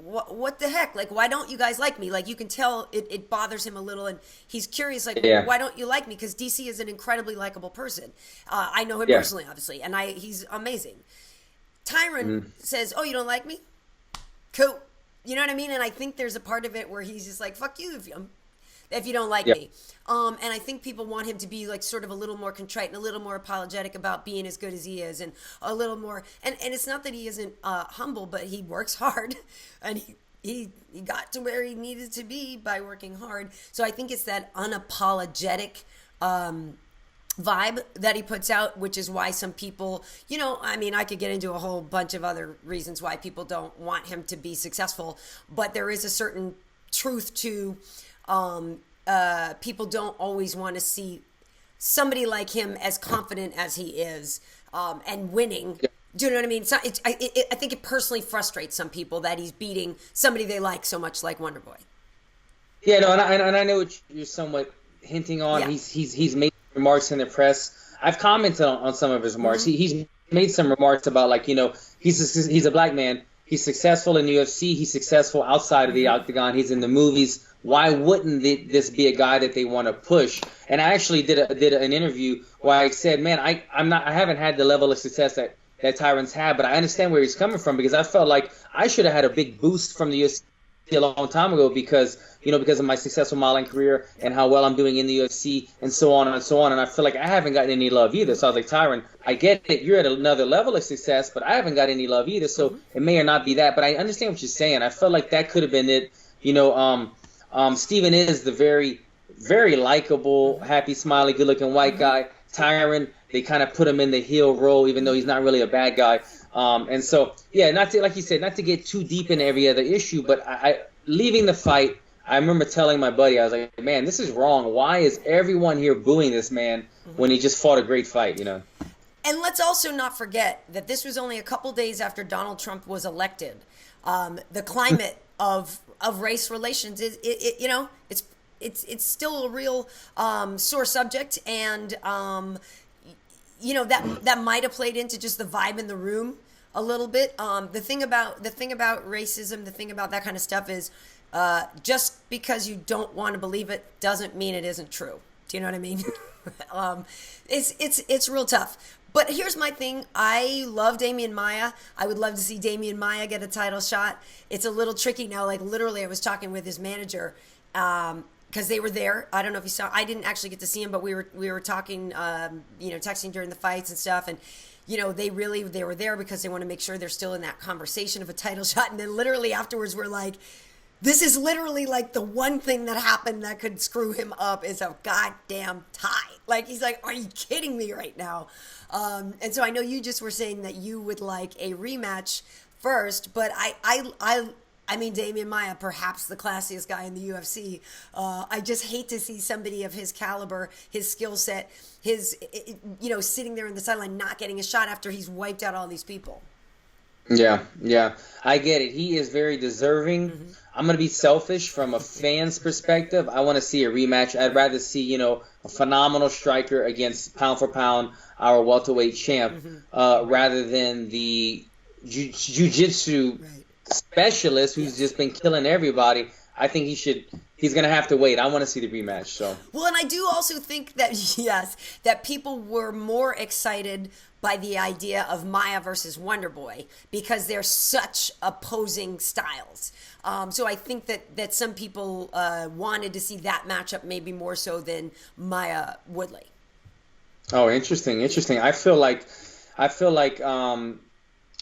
what the heck? Like, why don't you guys like me? Like, you can tell it bothers him a little, and he's curious, like, why don't you like me? Because DC is an incredibly likable person. I know him personally, obviously, and he's amazing. Tyron says, oh, you don't like me? Cool. You know what I mean? And I think there's a part of it where he's just like, fuck you if you don't like me. And I think people want him to be like sort of a little more contrite and a little more apologetic about being as good as he is, and a little more, and it's not that he isn't humble, but he works hard, and he got to where he needed to be by working hard. So I think it's that unapologetic vibe that he puts out, which is why some people, I could get into a whole bunch of other reasons why people don't want him to be successful, but there is a certain truth to people don't always want to see somebody like him as confident as he is, and winning. Do you know what I mean? So I think it personally frustrates some people that he's beating somebody they like so much, like Wonder Boy. Yeah, no, and I know what you're somewhat hinting on. Yeah. He's made remarks in the press. I've commented on some of his remarks. Mm-hmm. He's made some remarks about, like, he's a black man. He's successful in the UFC. He's successful outside of the octagon. He's in the movies. Why wouldn't this be a guy that they want to push? And I actually did an interview where I said, man, I haven't had the level of success that Tyron's had, but I understand where he's coming from, because I felt like I should have had a big boost from the UFC a long time ago because of my successful modeling career and how well I'm doing in the UFC and so on and so on. And I feel like I haven't gotten any love either. So I was like, Tyron, I get it. You're at another level of success, but I haven't got any love either. So it may or not be that, but I understand what you're saying. I felt like that could have been it. Steven is the very, very likable, happy, smiley, good-looking white guy. Tyron, they kind of put him in the heel role, even though he's not really a bad guy. And so, yeah, not to, like you said, not to get too deep in every other issue, but I leaving the fight, I remember telling my buddy, I was like, man, this is wrong. Why is everyone here booing this man when he just fought a great fight, And let's also not forget that this was only a couple days after Donald Trump was elected. The climate of race relations is, it's still a real sore subject, and that might have played into just the vibe in the room a little bit. The thing about racism, the thing about that kind of stuff is, just because you don't want to believe it doesn't mean it isn't true. Do you know what I mean? It's real tough. But here's my thing. I love Damian Maia. I would love to see Damian Maia get a title shot. It's a little tricky now. Like, literally, I was talking with his manager. because they were there. I don't know if you saw. I didn't actually get to see him, but we were talking, texting during the fights and stuff, and they were there because they want to make sure they're still in that conversation of a title shot. And then literally afterwards, we're like, this is literally like the one thing that happened that could screw him up is a goddamn tie. Like, he's like, are you kidding me right now? And so I know you just were saying that you would like a rematch first, but I mean, Damian Maia, perhaps the classiest guy in the UFC. I just hate to see somebody of his caliber, his skill set, sitting there in the sideline not getting a shot after he's wiped out all these people. Yeah, I get it. He is very deserving. Mm-hmm. I'm going to be selfish from a fan's perspective. I want to see a rematch. I'd rather see, a phenomenal striker against pound for pound, our welterweight champ, rather than the jiu-jitsu specialist who's just been killing everybody. I think he's going to have to wait. I want to see the rematch. So. Well, and I do also think that, that people were more excited by the idea of Maia versus Wonderboy because they're such opposing styles. So I think that some people wanted to see that matchup maybe more so than Maia Woodley. Oh, interesting. I feel like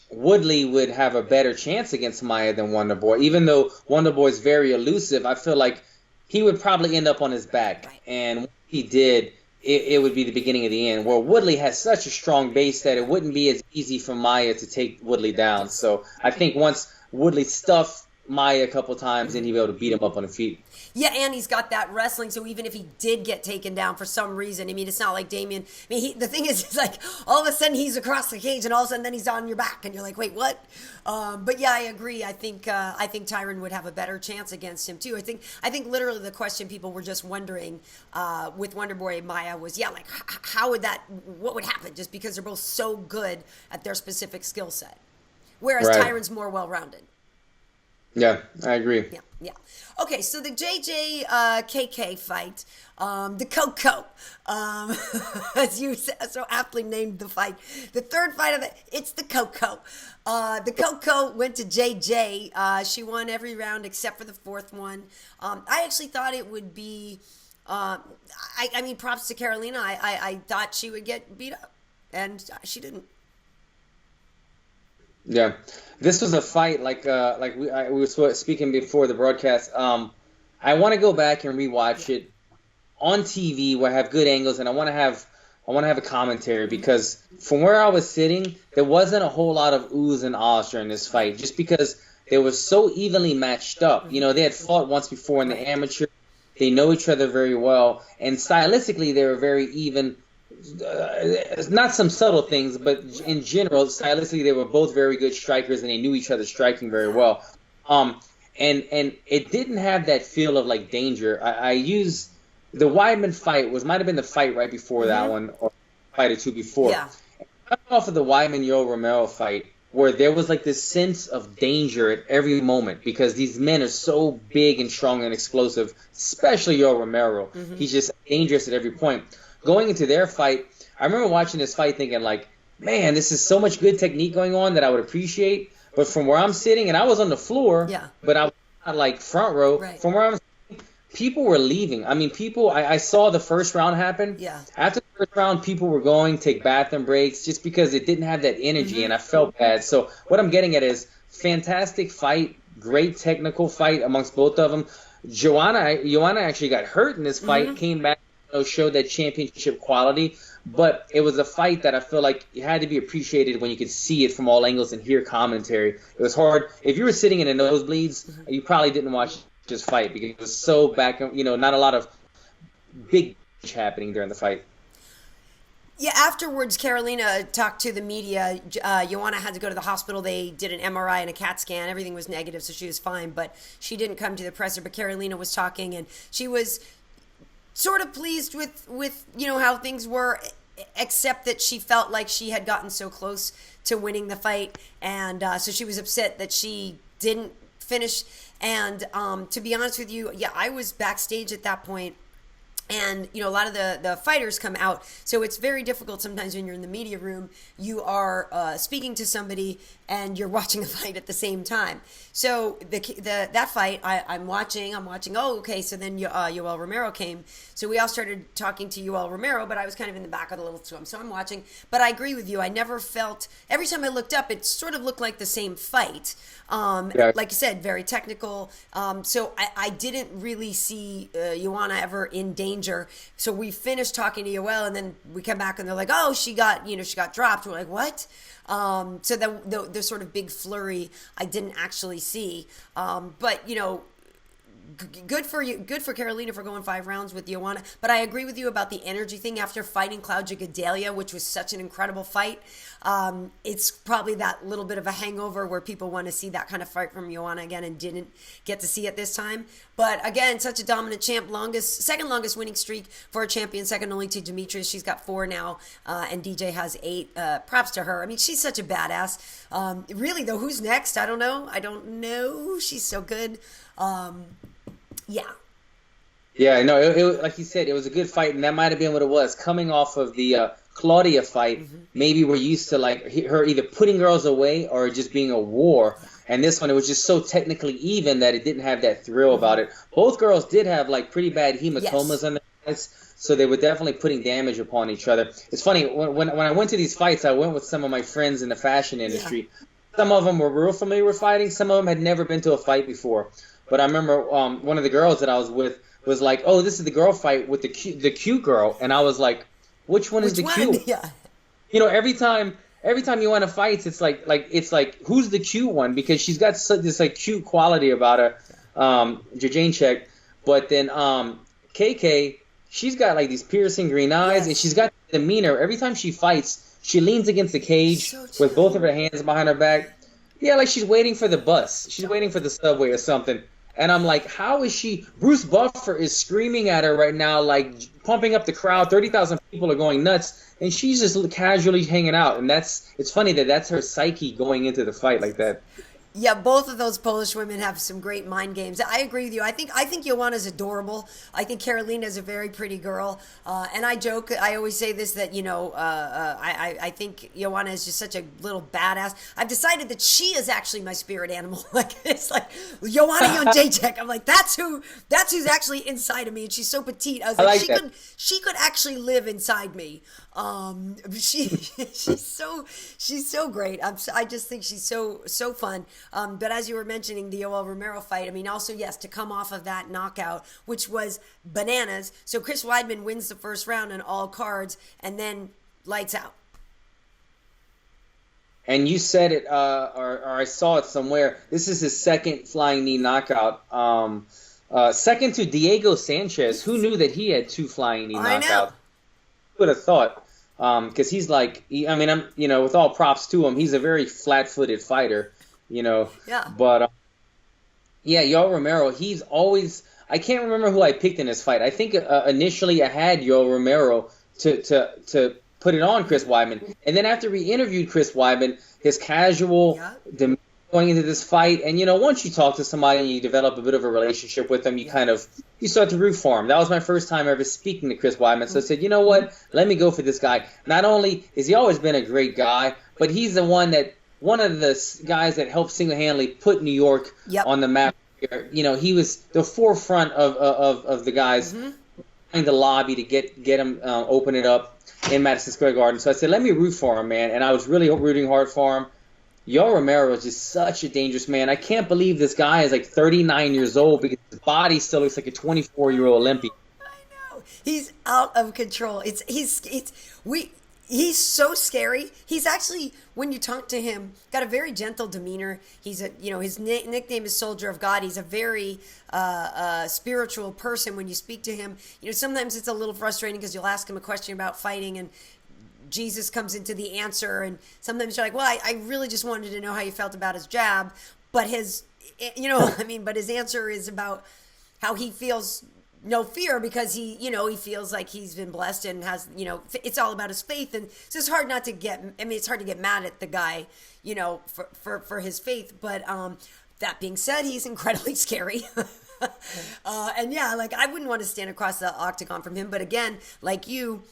Woodley would have a better chance against Maia than Wonderboy. Even though Wonderboy is very elusive, I feel like he would probably end up on his back. Right. And when he did, it would be the beginning of the end. Where Woodley has such a strong base that it wouldn't be as easy for Maia to take Woodley down. So I think once Woodley stuffed Maia a couple times, then he'd be able to beat him up on the feet. Yeah, and he's got that wrestling, so even if he did get taken down for some reason, I mean, it's not like Damian. I mean, the thing is, it's like all of a sudden he's across the cage, and all of a sudden then he's on your back, and you're like, wait, what? But yeah, I agree. I think Tyron would have a better chance against him too. I think literally the question people were just wondering with Wonderboy Maia was, like, what would happen? Just because they're both so good at their specific skill set, whereas Tyron's more well-rounded. Yeah, I agree. Yeah. Okay, so the JJ fight, the Coco, as you so aptly named the fight. The third fight of it's the Coco. The Coco went to JJ. She won every round except for the fourth one. I actually thought it would be, I mean, props to Karolina. I thought she would get beat up, and she didn't. Yeah, this was a fight like we were speaking before the broadcast. I want to go back and rewatch it on TV where I have good angles, and I want to have a commentary because from where I was sitting, there wasn't a whole lot of oohs and ahs during this fight, just because they were so evenly matched up. They had fought once before in the amateur. They know each other very well, and stylistically they were very even. Not some subtle things, but in general, stylistically, they were both very good strikers, and they knew each other striking very well. And it didn't have that feel of like danger. I use the Weidman fight might have been the fight right before that one, or a fight or two before. Yeah. Off of the Weidman Yoel Romero fight, where there was like this sense of danger at every moment because these men are so big and strong and explosive, especially Yoel Romero. Mm-hmm. He's just dangerous at every point. Going into their fight, I remember watching this fight thinking like, man, this is so much good technique going on that I would appreciate. But from where I'm sitting, and I was on the floor, but I was not like front row. Right. From where I'm sitting, people were leaving. I mean, I saw the first round happen. Yeah. After the first round, people were going to take bathroom breaks just because it didn't have that energy, and I felt bad. So what I'm getting at is fantastic fight, great technical fight amongst both of them. Joanna actually got hurt in this fight, came back. Showed that championship quality, but it was a fight that I feel like it had to be appreciated when you could see it from all angles and hear commentary. It was hard. If you were sitting in the nosebleeds, you probably didn't watch this fight because it was so back, not a lot of big happening during the fight. Yeah, afterwards, Karolina talked to the media. Joanna had to go to the hospital. They did an MRI and a CAT scan. Everything was negative, so she was fine, but she didn't come to the presser. But Karolina was talking, and she was sort of pleased with how things were, except that she felt like she had gotten so close to winning the fight, and so she was upset that she didn't finish. And to be honest with you, I was backstage at that point, and a lot of the fighters come out, so it's very difficult sometimes when you're in the media room. You are speaking to somebody, and you're watching a fight at the same time. So that fight, I'm watching. Oh, okay. So then Yoel Romero came. So we all started talking to Yoel Romero, but I was kind of in the back of the little swim. So I'm watching. But I agree with you. I never felt, every time I looked up, it sort of looked like the same fight. Like you said, very technical. So I didn't really see Joanna ever in danger. So we finished talking to Yoel, and then we come back and they're like, oh, she got dropped. We're like, what? So the sort of big flurry I didn't actually see. But, good for you. Good for Karolina for going 5 rounds with Joanna. But I agree with you about the energy thing after fighting Claudia Gadelha, which was such an incredible fight. It's probably that little bit of a hangover where people want to see that kind of fight from Joanna again and didn't get to see it this time. But again, such a dominant champ, second longest winning streak for a champion, second only to Demetrius. She's got 4 now, and DJ has 8. Props to her. I mean, she's such a badass. Really though, who's next? I don't know. She's so good. Yeah. Yeah, no, it like you said, it was a good fight, and that might have been what it was. Coming off of the Claudia fight, maybe we're used to like her either putting girls away or just being a war. And this one, it was just so technically even that it didn't have that thrill about it. Both girls did have like pretty bad hematomas on their heads, so they were definitely putting damage upon each other. It's funny, when I went to these fights, I went with some of my friends in the fashion industry. Yeah. Some of them were real familiar with fighting. Some of them had never been to a fight before. But I remember one of the girls that I was with was like, "Oh, this is the girl fight with the cute girl," and I was like, "Which one is the cute?" Yeah. Every time you want to fight, it's like who's the cute one, because she's got this like cute quality about her, Jedrzejczyk. But then KK, she's got like these piercing green eyes, and she's got demeanor. Every time she fights, she leans against the cage with both of her hands behind her back. Yeah, like she's waiting for the bus. She's waiting for the subway or something. And I'm like, how is she? Bruce Buffer is screaming at her right now, like pumping up the crowd. 30,000 people are going nuts, and she's just casually hanging out. And it's funny that that's her psyche going into the fight like that. Yeah, both of those Polish women have some great mind games. I agree with you. I think Joanna's adorable. I think Karolina is a very pretty girl. And I joke, I always say this, that, I think Joanna is just such a little badass. I've decided that she is actually my spirit animal. Like, it's like, Joanna Jedrzejczyk. I'm like, that's who's actually inside of me. And she's so petite. I was like, she could actually live inside me. She's so great. I just think she's so fun. But as you were mentioning the Yoel Romero fight, I mean, also, yes, to come off of that knockout, which was bananas. So Chris Weidman wins the first round on all cards and then lights out. And you said it, or I saw it somewhere. This is his second flying knee knockout. Second to Diego Sanchez. Who knew that he had 2 flying knee knockouts? I know. Would have thought, because he's like, I'm with all props to him, he's a very flat-footed fighter, Yeah. But Yoel Romero, he's always, I can't remember who I picked in this fight. I think initially I had Yoel Romero to put it on Chris Weidman, and then after we interviewed Chris Weidman, his casual demeanor going into this fight, and once you talk to somebody and you develop a bit of a relationship with them, you start to root for him. That was my first time ever speaking to Chris Weidman, so I said, you know what, let me go for this guy. Not only has he always been a great guy, but he's one of the guys that helped single-handedly put New York on the map. He was the forefront of the guys in the lobby to get him open it up in Madison Square Garden. So I said, let me root for him, man, and I was really rooting hard for him. Yoel Romero is just such a dangerous man. I can't believe this guy is like 39 years old because his body still looks like a 24-year-old Olympian. I know. He's out of control. He's so scary. He's actually, when you talk to him, got a very gentle demeanor. He's his nickname is Soldier of God. He's a very spiritual person when you speak to him. Sometimes it's a little frustrating because you'll ask him a question about fighting and Jesus comes into the answer, and sometimes you're like, well, I really just wanted to know how you felt about his jab, but his answer is about how he feels no fear because he feels like he's been blessed and has, it's all about his faith, and so it's hard not to it's hard to get mad at the guy, for his faith, but that being said, he's incredibly scary. And I wouldn't want to stand across the octagon from him, but again, like you,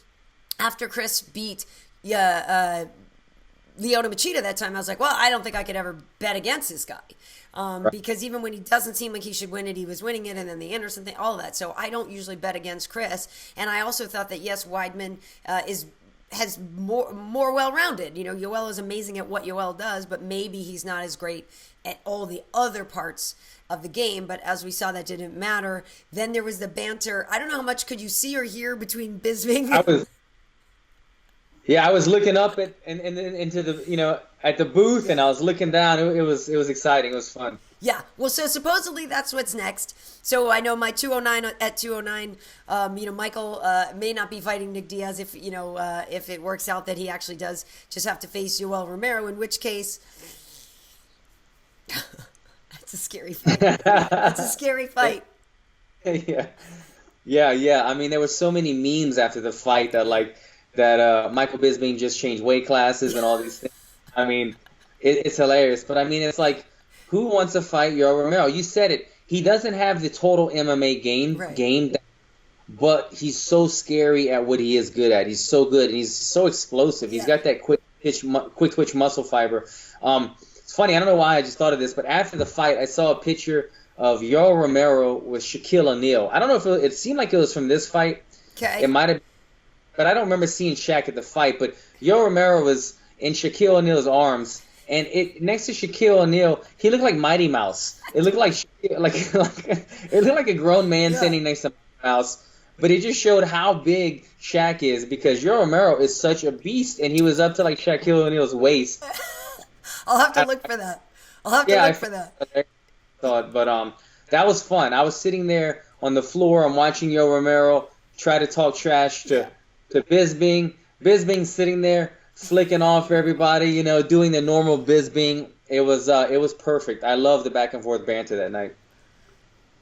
after Chris beat Lyoto Machida that time, I was like, well, I don't think I could ever bet against this guy. Because even when he doesn't seem like he should win it, he was winning it, and then the Anderson thing, all of that. So I don't usually bet against Chris. And I also thought that, yes, Weidman has more well-rounded. You know, Yoel is amazing at what Yoel does, but maybe he's not as great at all the other parts of the game. But as we saw, that didn't matter. Then there was the banter. I don't know how much could you see or hear between Bisping. I was looking up at and into the at the booth, and I was looking down. It was exciting. It was fun. Yeah. Well, so supposedly that's what's next. So I know my 209 at 209. Michael may not be fighting Nick Diaz if it works out that he actually does just have to face Yoel Romero. In which case, that's a scary fight. That's a scary fight. Yeah. I mean, there were so many memes after the fight that Michael Bisping just changed weight classes and all these things. I mean, it's hilarious. But I mean, it's like, who wants to fight Yoel Romero? You said it. He doesn't have the total MMA game, but he's so scary at what he is good at. He's so good, and he's so explosive. He's got that quick twitch muscle fiber. It's funny. I don't know why I just thought of this, but after the fight, I saw a picture of Yoel Romero with Shaquille O'Neal. I don't know if it seemed like it was from this fight. Okay. It might have. But I don't remember seeing Shaq at the fight. But Yoel Romero was in Shaquille O'Neal's arms, and next to Shaquille O'Neal, he looked like Mighty Mouse. It looked like it looked like a grown man standing next to Mighty Mouse. But it just showed how big Shaq is, because Yoel Romero is such a beast, and he was up to like Shaquille O'Neal's waist. I'll have to look for that. But that was fun. I was sitting there on the floor. I'm watching Yoel Romero try to talk trash to Bisping. Bisping sitting there flicking off everybody, doing the normal Bisping. It was perfect. I love the back and forth banter that night.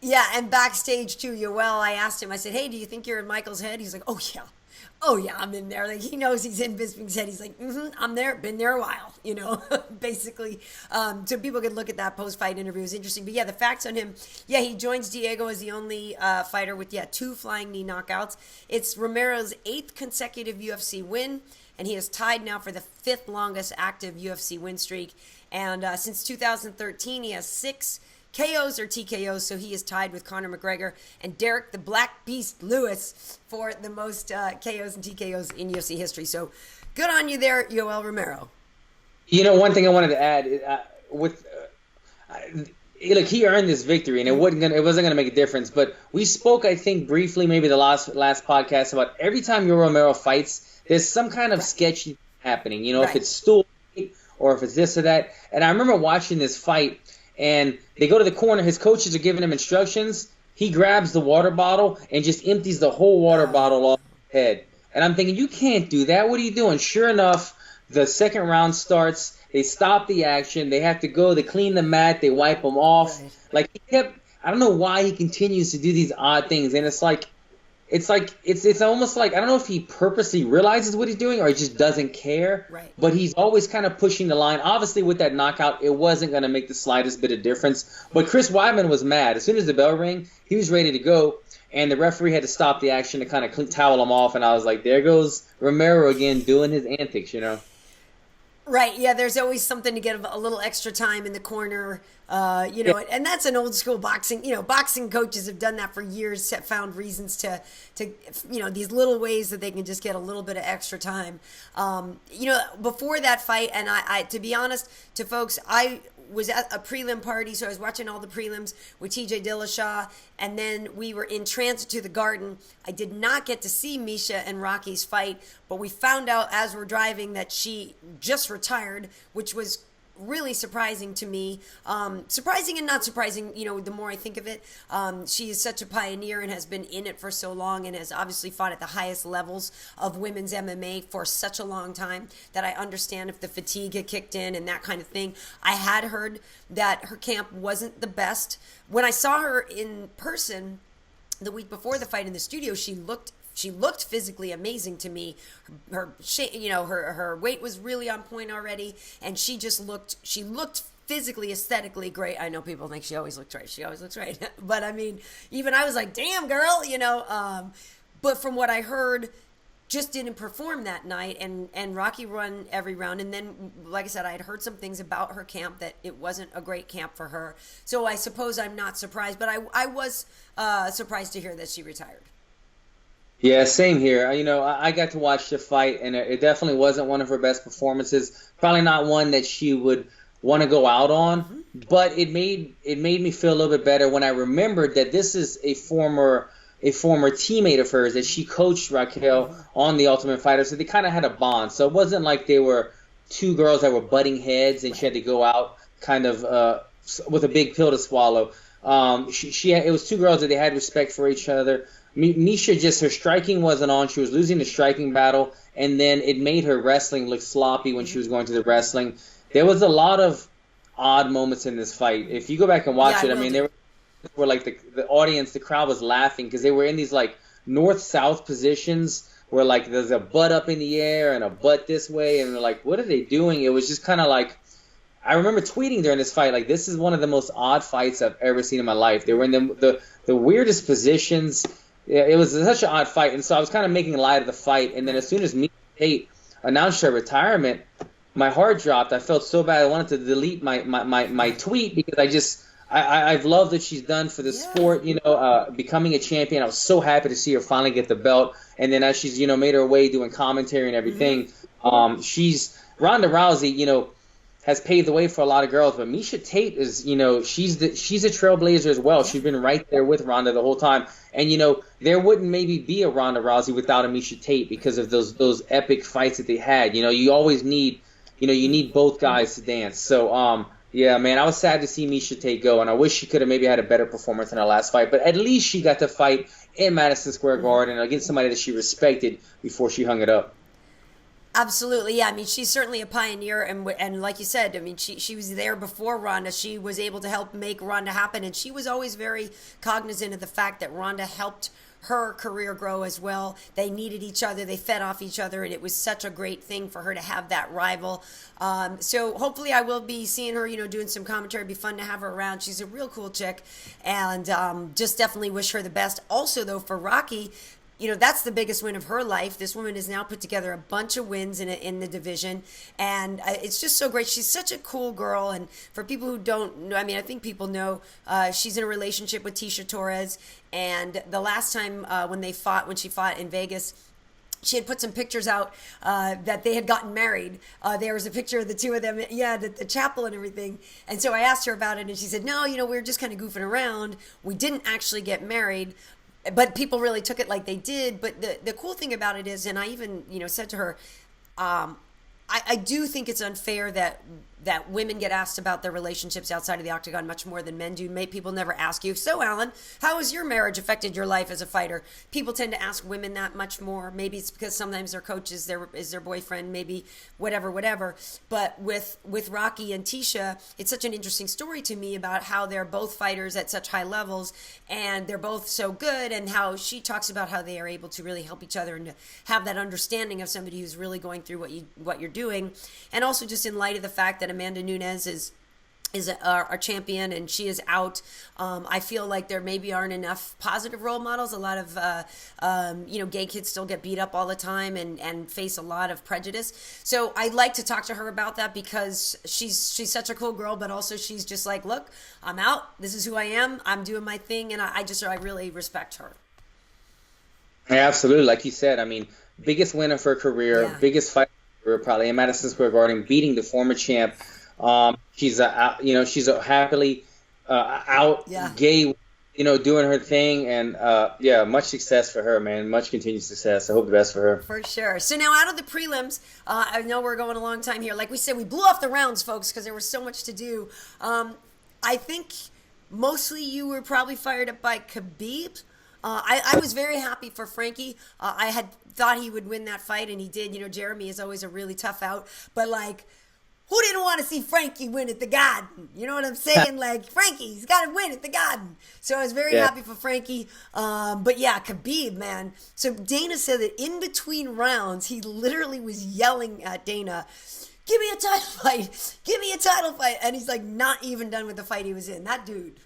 Yeah, and backstage too, Yoel, I asked him, I said, hey, do you think you're in Michael's head? He's like, oh yeah, I'm in there. Like, he knows he's in Bisping's head. He's like, I'm there, been there a while, basically. So people could look at that post-fight interview. It was interesting. But yeah, the facts on him, he joins Diego as the only fighter with, 2 flying knee knockouts. It's Romero's 8th consecutive UFC win, and he is tied now for the 5th longest active UFC win streak. And since 2013, he has 6 KOs or TKOs, so he is tied with Conor McGregor and Derek the Black Beast Lewis for the most KOs and TKOs in UFC history. So good on you there, Yoel Romero. One thing I wanted to add he earned this victory, and it wasn't gonna make a difference. But we spoke, I think, briefly, maybe the last podcast, about every time Yoel Romero fights, there's some kind of sketchy happening. If it's stool or if it's this or that. And I remember watching this fight. And they go to the corner. His coaches are giving him instructions. He grabs the water bottle and just empties the whole water bottle off his head. And I'm thinking, you can't do that. What are you doing? Sure enough, the second round starts. They stop the action. They have to go. They clean the mat. They wipe them off. Right. I don't know why he continues to do these odd things. And it's almost like, I don't know if he purposely realizes what he's doing or he just doesn't care. Right. But he's always kind of pushing the line. Obviously, with that knockout, it wasn't going to make the slightest bit of difference. But Chris Weidman was mad. As soon as the bell rang, he was ready to go. And the referee had to stop the action to kind of towel him off. And I was like, there goes Romero again doing his antics, Right, yeah, there's always something to get a little extra time in the corner, and that's an old school boxing. Boxing coaches have done that for years, have found reasons to these little ways that they can just get a little bit of extra time. Before that fight, and I to be honest, to folks, I was at a prelim party, so I was watching all the prelims with TJ Dillashaw, and then we were in transit to the Garden. I did not get to see Miesha and Rocky's fight, but we found out as we're driving that she just retired, which was really surprising to me. Surprising and not surprising, the more I think of it. She is such a pioneer and has been in it for so long and has obviously fought at the highest levels of women's MMA for such a long time that I understand if the fatigue had kicked in and that kind of thing. I had heard that her camp wasn't the best. When I saw her in person the week before the fight in the studio, she looked physically amazing to me. Her weight was really on point already, and she looked physically, aesthetically great. I know people think she always looks right. But I mean, even I was like, damn girl, But from what I heard, just didn't perform that night, and Rocky won every round. And then, like I said, I had heard some things about her camp that it wasn't a great camp for her. So I suppose I'm not surprised, but I was surprised to hear that she retired. Yeah, same here. I got to watch the fight, and it definitely wasn't one of her best performances. Probably not one that she would want to go out on, but it made me feel a little bit better when I remembered that this is a former teammate of hers, that she coached Raquel on The Ultimate Fighter, so they kind of had a bond. So it wasn't like they were two girls that were butting heads and she had to go out kind of with a big pill to swallow. It was two girls that they had respect for each other. Miesha, just her striking wasn't on. She was losing the striking battle, and then it made her wrestling look sloppy when she was going to the wrestling. There was a lot of odd moments in this fight. If you go back and watch it, I mean, there were like the audience, the crowd was laughing because they were in these like north-south positions where like there's a butt up in the air and a butt this way, and they're like, what are they doing? It was just kind of like, I remember tweeting during this fight, like, this is one of the most odd fights I've ever seen in my life. They were in the weirdest positions. It was such an odd fight, and so I was kind of making light of the fight, and then as soon as Miesha Tate announced her retirement, my heart dropped. I felt so bad. I wanted to delete my tweet because I've loved what she's done for the sport, becoming a champion. I was so happy to see her finally get the belt. And then as she's, made her way doing commentary and everything, Ronda Rousey, has paved the way for a lot of girls. But Miesha Tate is, she's a trailblazer as well. She's been right there with Ronda the whole time. And, there wouldn't maybe be a Ronda Rousey without a Miesha Tate because of those epic fights that they had. You always need, you need both guys to dance. So, yeah, man, I was sad to see Miesha Tate go, and I wish she could have maybe had a better performance in her last fight. But at least she got to fight in Madison Square Garden against somebody that she respected before she hung it up. Absolutely, yeah. I mean, she's certainly a pioneer, and like you said, I mean, she was there before Ronda. She was able to help make Ronda happen, and she was always very cognizant of the fact that Ronda helped her career grow as well. They needed each other, they fed off each other, and it was such a great thing for her to have that rival. So hopefully I will be seeing her, doing some commentary. It'd be fun to have her around. She's a real cool chick, and just definitely wish her the best. Also, though, for Rocky, that's the biggest win of her life. This woman has now put together a bunch of wins in the division, and it's just so great. She's such a cool girl, and for people who don't know, I mean, I think people know, she's in a relationship with Tecia Torres, and the last time when she fought in Vegas, she had put some pictures out that they had gotten married. There was a picture of the two of them, the chapel and everything. And so I asked her about it, and she said, no, we were just kind of goofing around. We didn't actually get married. But people really took it like they did. But the cool thing about it is, and I even, said to her, I do think it's unfair that women get asked about their relationships outside of the octagon much more than men do. People never ask you, so Alan, how has your marriage affected your life as a fighter? People tend to ask women that much more. Maybe it's because sometimes their coach is their boyfriend, maybe whatever. But with Rocky and Tecia, it's such an interesting story to me about how they're both fighters at such high levels, and they're both so good, and how she talks about how they are able to really help each other and to have that understanding of somebody who's really going through what you're doing. And also just in light of the fact that Amanda Nunes is our champion and she is out, I feel like there maybe aren't enough positive role models. A lot of gay kids still get beat up all the time and face a lot of prejudice. So I'd like to talk to her about that because she's such a cool girl, but also she's just like, look, I'm out, this is who I am, I'm doing my thing, and I really respect her. Yeah, absolutely. Like you said, I mean, biggest win of her career, biggest fight probably in Madison Square Garden, beating the former champ. She's a happily out gay, doing her thing, and much success for her, man. Much continued success. I hope the best for her. For sure. So now out of the prelims, I know we're going a long time here. Like we said, we blew off the rounds, folks, because there was so much to do. I think mostly you were probably fired up by Khabib. I was very happy for Frankie. I had thought he would win that fight, and he did. Jeremy is always a really tough out. But, who didn't want to see Frankie win at the Garden? You know what I'm saying? Frankie's got to win at the Garden. So I was very happy for Frankie. But, yeah, Khabib, man. So Dana said that in between rounds, he literally was yelling at Dana, give me a title fight. Give me a title fight. And he's, not even done with the fight he was in. That dude.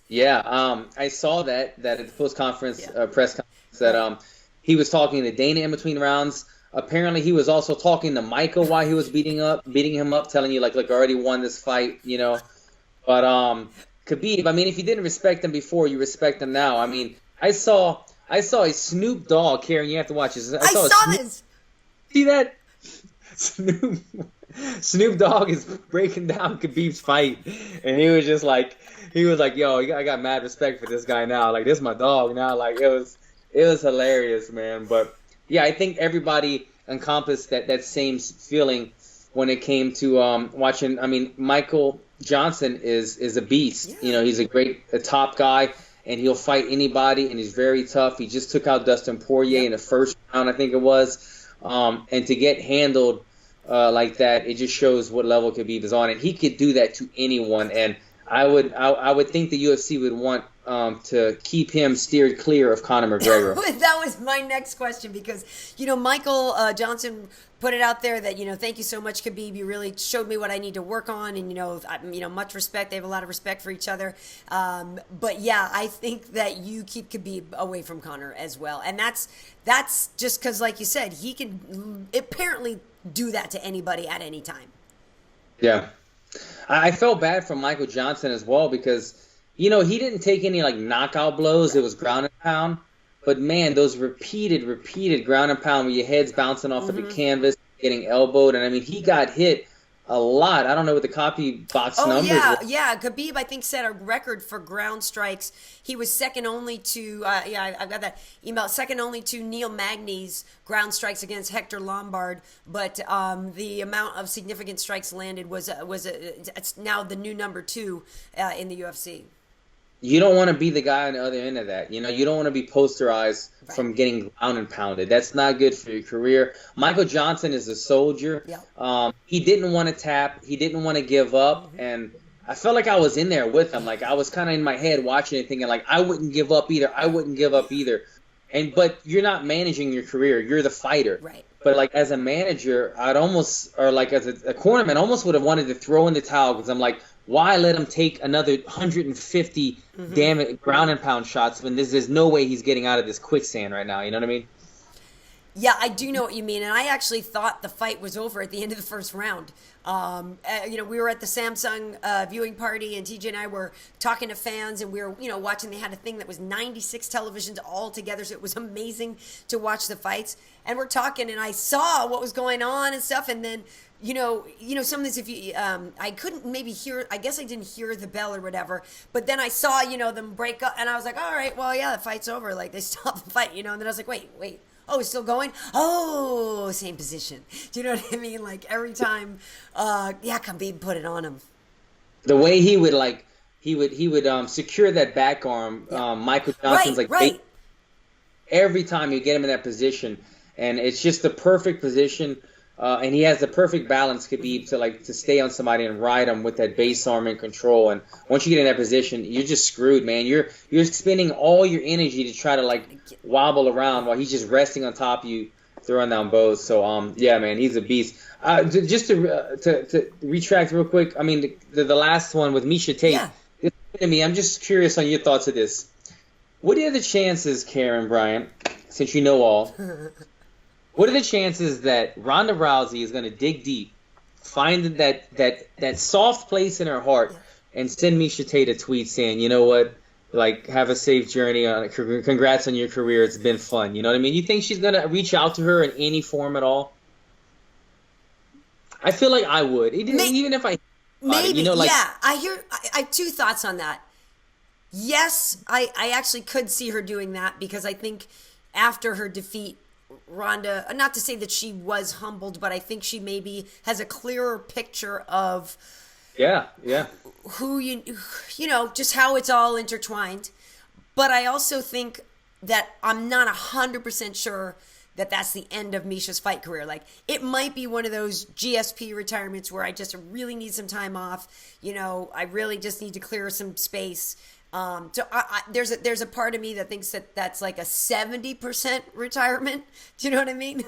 Yeah, I saw that at the post-conference press conference that He was talking to Dana in between rounds. Apparently, he was also talking to Michael while he was beating him up, telling you, like, look, I already won this fight, you know. But Khabib, I mean, if you didn't respect him before, you respect him now. I mean, I saw a Snoop Dogg, Karyn, you have to watch this. I saw this. See that? Snoop Dogg is breaking down Khabib's fight, and he was like, yo, I got mad respect for this guy now. Like, this is my dog now. Like, it was hilarious, man. But yeah, I think everybody encompassed that same feeling when it came to watching. I mean, Michael Johnson is a beast. Yeah. You know, he's a top guy, and he'll fight anybody, and he's very tough. He just took out Dustin Poirier in the first round, I think it was. And to get handled like that, it just shows what level Khabib is on, and he could do that to anyone. And I would think the UFC would want to keep him steered clear of Conor McGregor. That was my next question, because, you know, Michael Johnson put it out there that, you know, thank you so much, Khabib. You really showed me what I need to work on, and, you know, much respect. They have a lot of respect for each other. But yeah, I think that you keep Khabib away from Conor as well, and that's just because, like you said, he can apparently do that to anybody at any time. Yeah. I felt bad for Michael Johnson as well, because, you know, he didn't take any, like, knockout blows. It was ground and pound. But, man, those repeated ground and pound where your head's bouncing off of the canvas, getting elbowed. And, I mean, he got hit a lot. I don't know what the copy box numbers were. Yeah. Khabib, I think, set a record for ground strikes. He was second only to, I've got that email, second only to Neil Magny's ground strikes against Hector Lombard. But the amount of significant strikes landed it's now the new number 2 in the UFC. You don't want to be the guy on the other end of that. You know, you don't want to be posterized from getting ground and pounded. That's not good for your career. Michael Johnson is a soldier. Yeah. He didn't want to tap. He didn't want to give up. And I felt like I was in there with him. Like, I was kind of in my head watching it thinking, like, I wouldn't give up either. But you're not managing your career. You're the fighter. Right. But, like, as a manager, as a cornerman, almost would have wanted to throw in the towel, because I'm like, why let him take another 150 damn ground and pound shots when there's no way he's getting out of this quicksand right now? You know what I mean? Yeah, I do know what you mean. And I actually thought the fight was over at the end of the first round. You know, we were at the Samsung viewing party, and TJ and I were talking to fans, and we were, you know, watching. They had a thing that was 96 televisions all together, so it was amazing to watch the fights. And we're talking, and I saw what was going on and stuff, and then, you know, some of this, if you, I couldn't maybe hear, I guess I didn't hear the bell or whatever, but then I saw, you know, them break up, and I was like, all right, well, yeah, the fight's over. Like, they stopped the fight, you know, and then I was like, wait. Oh, it's still going? Oh, same position. Do you know what I mean? Like, every time, Khabib put it on him. The way he would, like, he would secure that back arm, Michael Johnson's, right. Every time you get him in that position, and it's just the perfect position, and he has the perfect balance, Khabib, to stay on somebody and ride him with that base arm and control. And once you get in that position, you're just screwed, man. You're spending all your energy to try to, like, wobble around while he's just resting on top of you, throwing down bows. So, yeah, man, he's a beast. Just to retract real quick, I mean, the last one with Miesha Tate. Yeah. To me, I'm just curious on your thoughts of this. What are the chances, Karyn, Bryant, since you know all, what are the chances that Ronda Rousey is going to dig deep, find that soft place in her heart, and send Miesha Tate a tweet saying, you know what, like, have a safe journey, congrats on your career, it's been fun. You know what I mean? You think she's going to reach out to her in any form at all? I feel like I would, even if I maybe, you know, like, yeah. I have two thoughts on that. Yes, I actually could see her doing that, because I think after her defeat, Ronda, not to say that she was humbled, but I think she maybe has a clearer picture of who you know, just how it's all intertwined. But I also think that I'm not 100% sure that that's the end of Miesha's fight career. Like, it might be one of those GSP retirements where I just really need some time off. You know, I really just need to clear some space. So there's a part of me that thinks that that's like a 70% retirement. Do you know what I mean?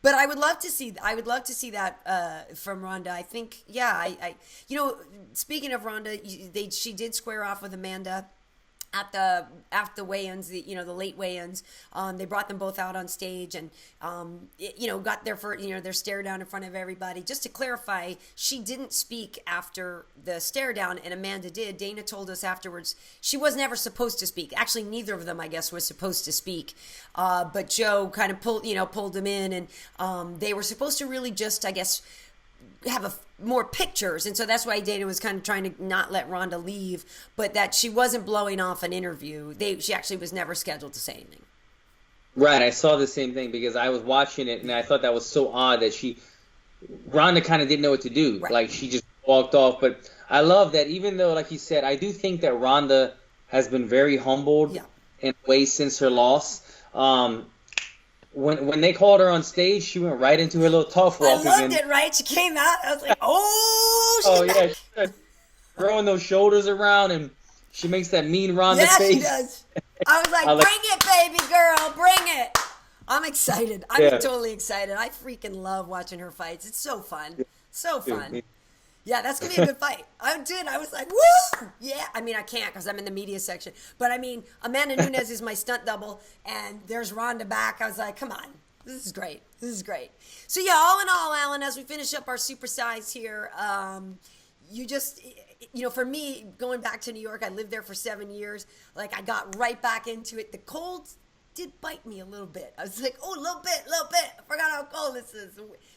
But I would love to see that from Ronda. I think, I you know, speaking of Ronda, she did square off with Amanda. after the weigh-ins, the late weigh-ins. They brought them both out on stage and got their stare down in front of everybody. Just to clarify, she didn't speak after the stare down, and Amanda did. Dana told us afterwards she was never supposed to speak. Actually, neither of them, I guess, was supposed to speak. But Joe kind of pulled them in, and they were supposed to really just, I guess, have more pictures, and so that's why Dana was kind of trying to not let Ronda leave, but that she wasn't blowing off an interview. She actually was never scheduled to say anything. Right, I saw the same thing because I was watching it and I thought that was so odd that Ronda kind of didn't know what to do. Right. Like she just walked off. But I love that even though, like you said, I do think that Ronda has been very humbled in a way since her loss. When they called her on stage, she went right into her little tough walk again. I loved it, right? She came out. I was like, oh, she's throwing those shoulders around, and she makes that mean Ronda face. She does. I was like, bring it, baby girl, bring it. I'm excited. I'm totally excited. I freaking love watching her fights. It's so fun. So fun. Yeah, that's going to be a good fight. I was like, woo! Yeah. I mean, I can't because I'm in the media section. But, I mean, Amanda Nunes is my stunt double, and there's Ronda back. I was like, come on. This is great. So, yeah, all in all, Alan, as we finish up our supersize here, for me, going back to New York, I lived there for 7 years. Like, I got right back into it. The cold did bite me a little bit. I was like, a little bit. I forgot how cold this is,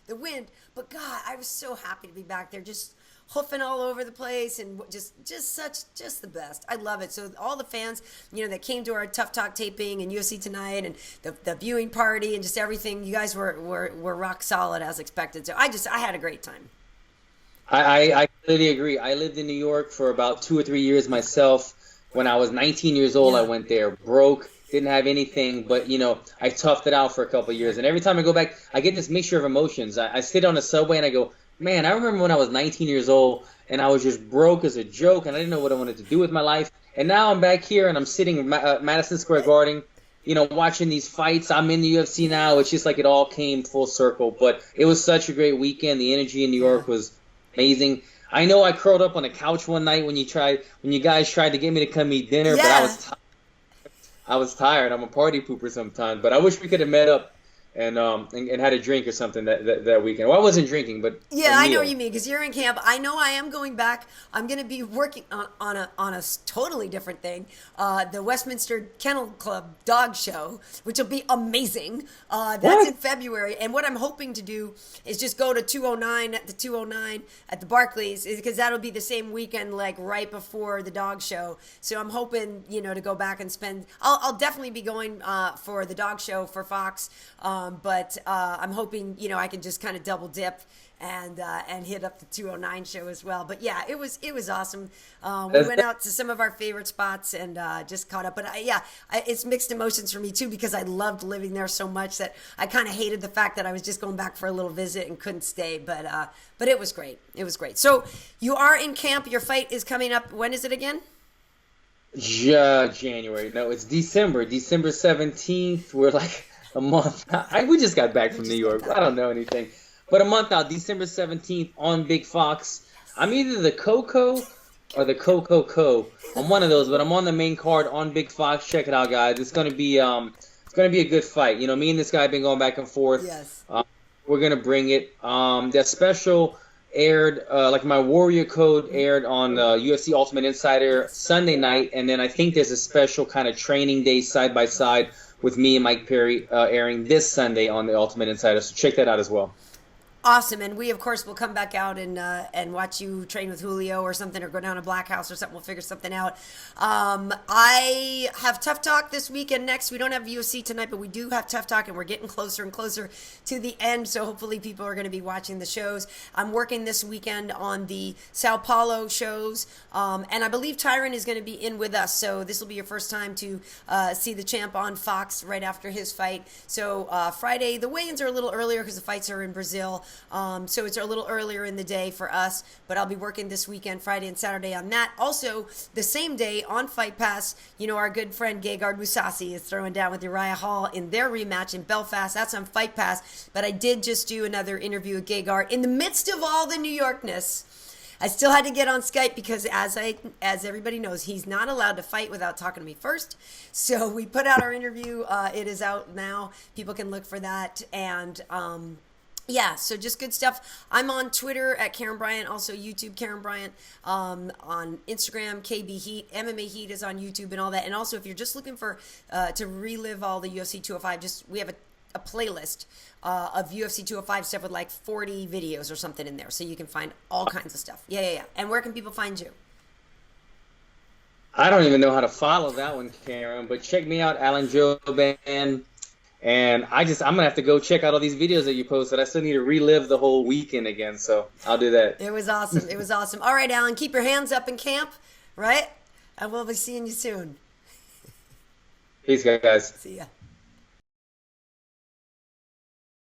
the wind. But, God, I was so happy to be back there, just hoofing all over the place and just the best. I love it. So all the fans, that came to our Tough Talk taping and UFC Tonight and the viewing party and just everything, you guys were rock solid as expected. So I had a great time. I completely agree. I lived in New York for about 2 or 3 years myself. When I was 19 years old, I went there, broke, didn't have anything, but, I toughed it out for a couple of years. And every time I go back, I get this mixture of emotions. I sit on the subway and I go, man, I remember when I was 19 years old and I was just broke as a joke and I didn't know what I wanted to do with my life. And now I'm back here and I'm sitting at Madison Square Garden, watching these fights. I'm in the UFC now. It's just like it all came full circle. But it was such a great weekend. The energy in New York was amazing. I know I curled up on the couch one night when you guys tried to get me to come eat dinner, but I was tired. I'm a party pooper sometimes. But I wish we could have met up and had a drink or something that weekend. Well, I wasn't drinking, but I know what you mean because you're in camp. I know I am going back. I'm going to be working on a totally different thing, the Westminster Kennel Club dog show, which will be amazing. That's in February, and what I'm hoping to do is just go to 209 at the Barclays because that'll be the same weekend, like right before the dog show. So I'm hoping to go back and spend. I'll definitely be going for the dog show for Fox. But I'm hoping, I can just kind of double dip and hit up the 209 show as well. But yeah, it was awesome. We went out to some of our favorite spots and just caught up. But it's mixed emotions for me too because I loved living there so much that I kind of hated the fact that I was just going back for a little visit and couldn't stay. But it was great. It was great. So you are in camp. Your fight is coming up. When is it again? January. No, it's December 17th. We're like a month. We just got back from New York. I don't know anything. But a month out, December 17th on Big Fox. I'm either the Coco or the Coco. I'm one of those, but I'm on the main card on Big Fox. Check it out, guys. It's gonna be a good fight. Me and this guy have been going back and forth. Yes. We're gonna bring it. That special aired, like my Warrior Code aired on UFC Ultimate Insider Sunday night, and then I think there's a special kind of training day side by side with me and Mike Perry airing this Sunday on the Ultimate Insider. So check that out as well. Awesome, and we of course will come back out and watch you train with Julio or something, or go down to Black House or something. We'll figure something out. I have Tough Talk this weekend. Next, we don't have UFC tonight, but we do have Tough Talk, and we're getting closer and closer to the end. So hopefully, people are going to be watching the shows. I'm working this weekend on the Sao Paulo shows, and I believe Tyron is going to be in with us. So this will be your first time to see the champ on Fox right after his fight. So Friday, the weigh-ins are a little earlier because the fights are in Brazil. So it's a little earlier in the day for us, but I'll be working this weekend, Friday and Saturday on that. Also, the same day on Fight Pass, our good friend Gegard Mousasi is throwing down with Uriah Hall in their rematch in Belfast. That's on Fight Pass, but I did just do another interview with Gegard in the midst of all the New Yorkness. I still had to get on Skype because as everybody knows, he's not allowed to fight without talking to me first. So we put out our interview. It is out now. People can look for that. And yeah, so just good stuff. I'm on Twitter at Karyn Bryant, also YouTube Karyn Bryant, on Instagram KB Heat, MMA Heat is on YouTube and all that. And also if you're just looking for to relive all the UFC 205, we have a playlist of UFC 205 stuff with like 40 videos or something in there, so you can find all kinds of stuff. Yeah. And where can people find you? I don't even know how to follow that one, Karyn, but check me out, Alan Jouban. And I'm gonna have to go check out all these videos that you posted. I still need to relive the whole weekend again, so I'll do that. It was awesome. It was awesome. All right, Alan, keep your hands up in camp, right? And we'll be seeing you soon. Peace, guys. See ya.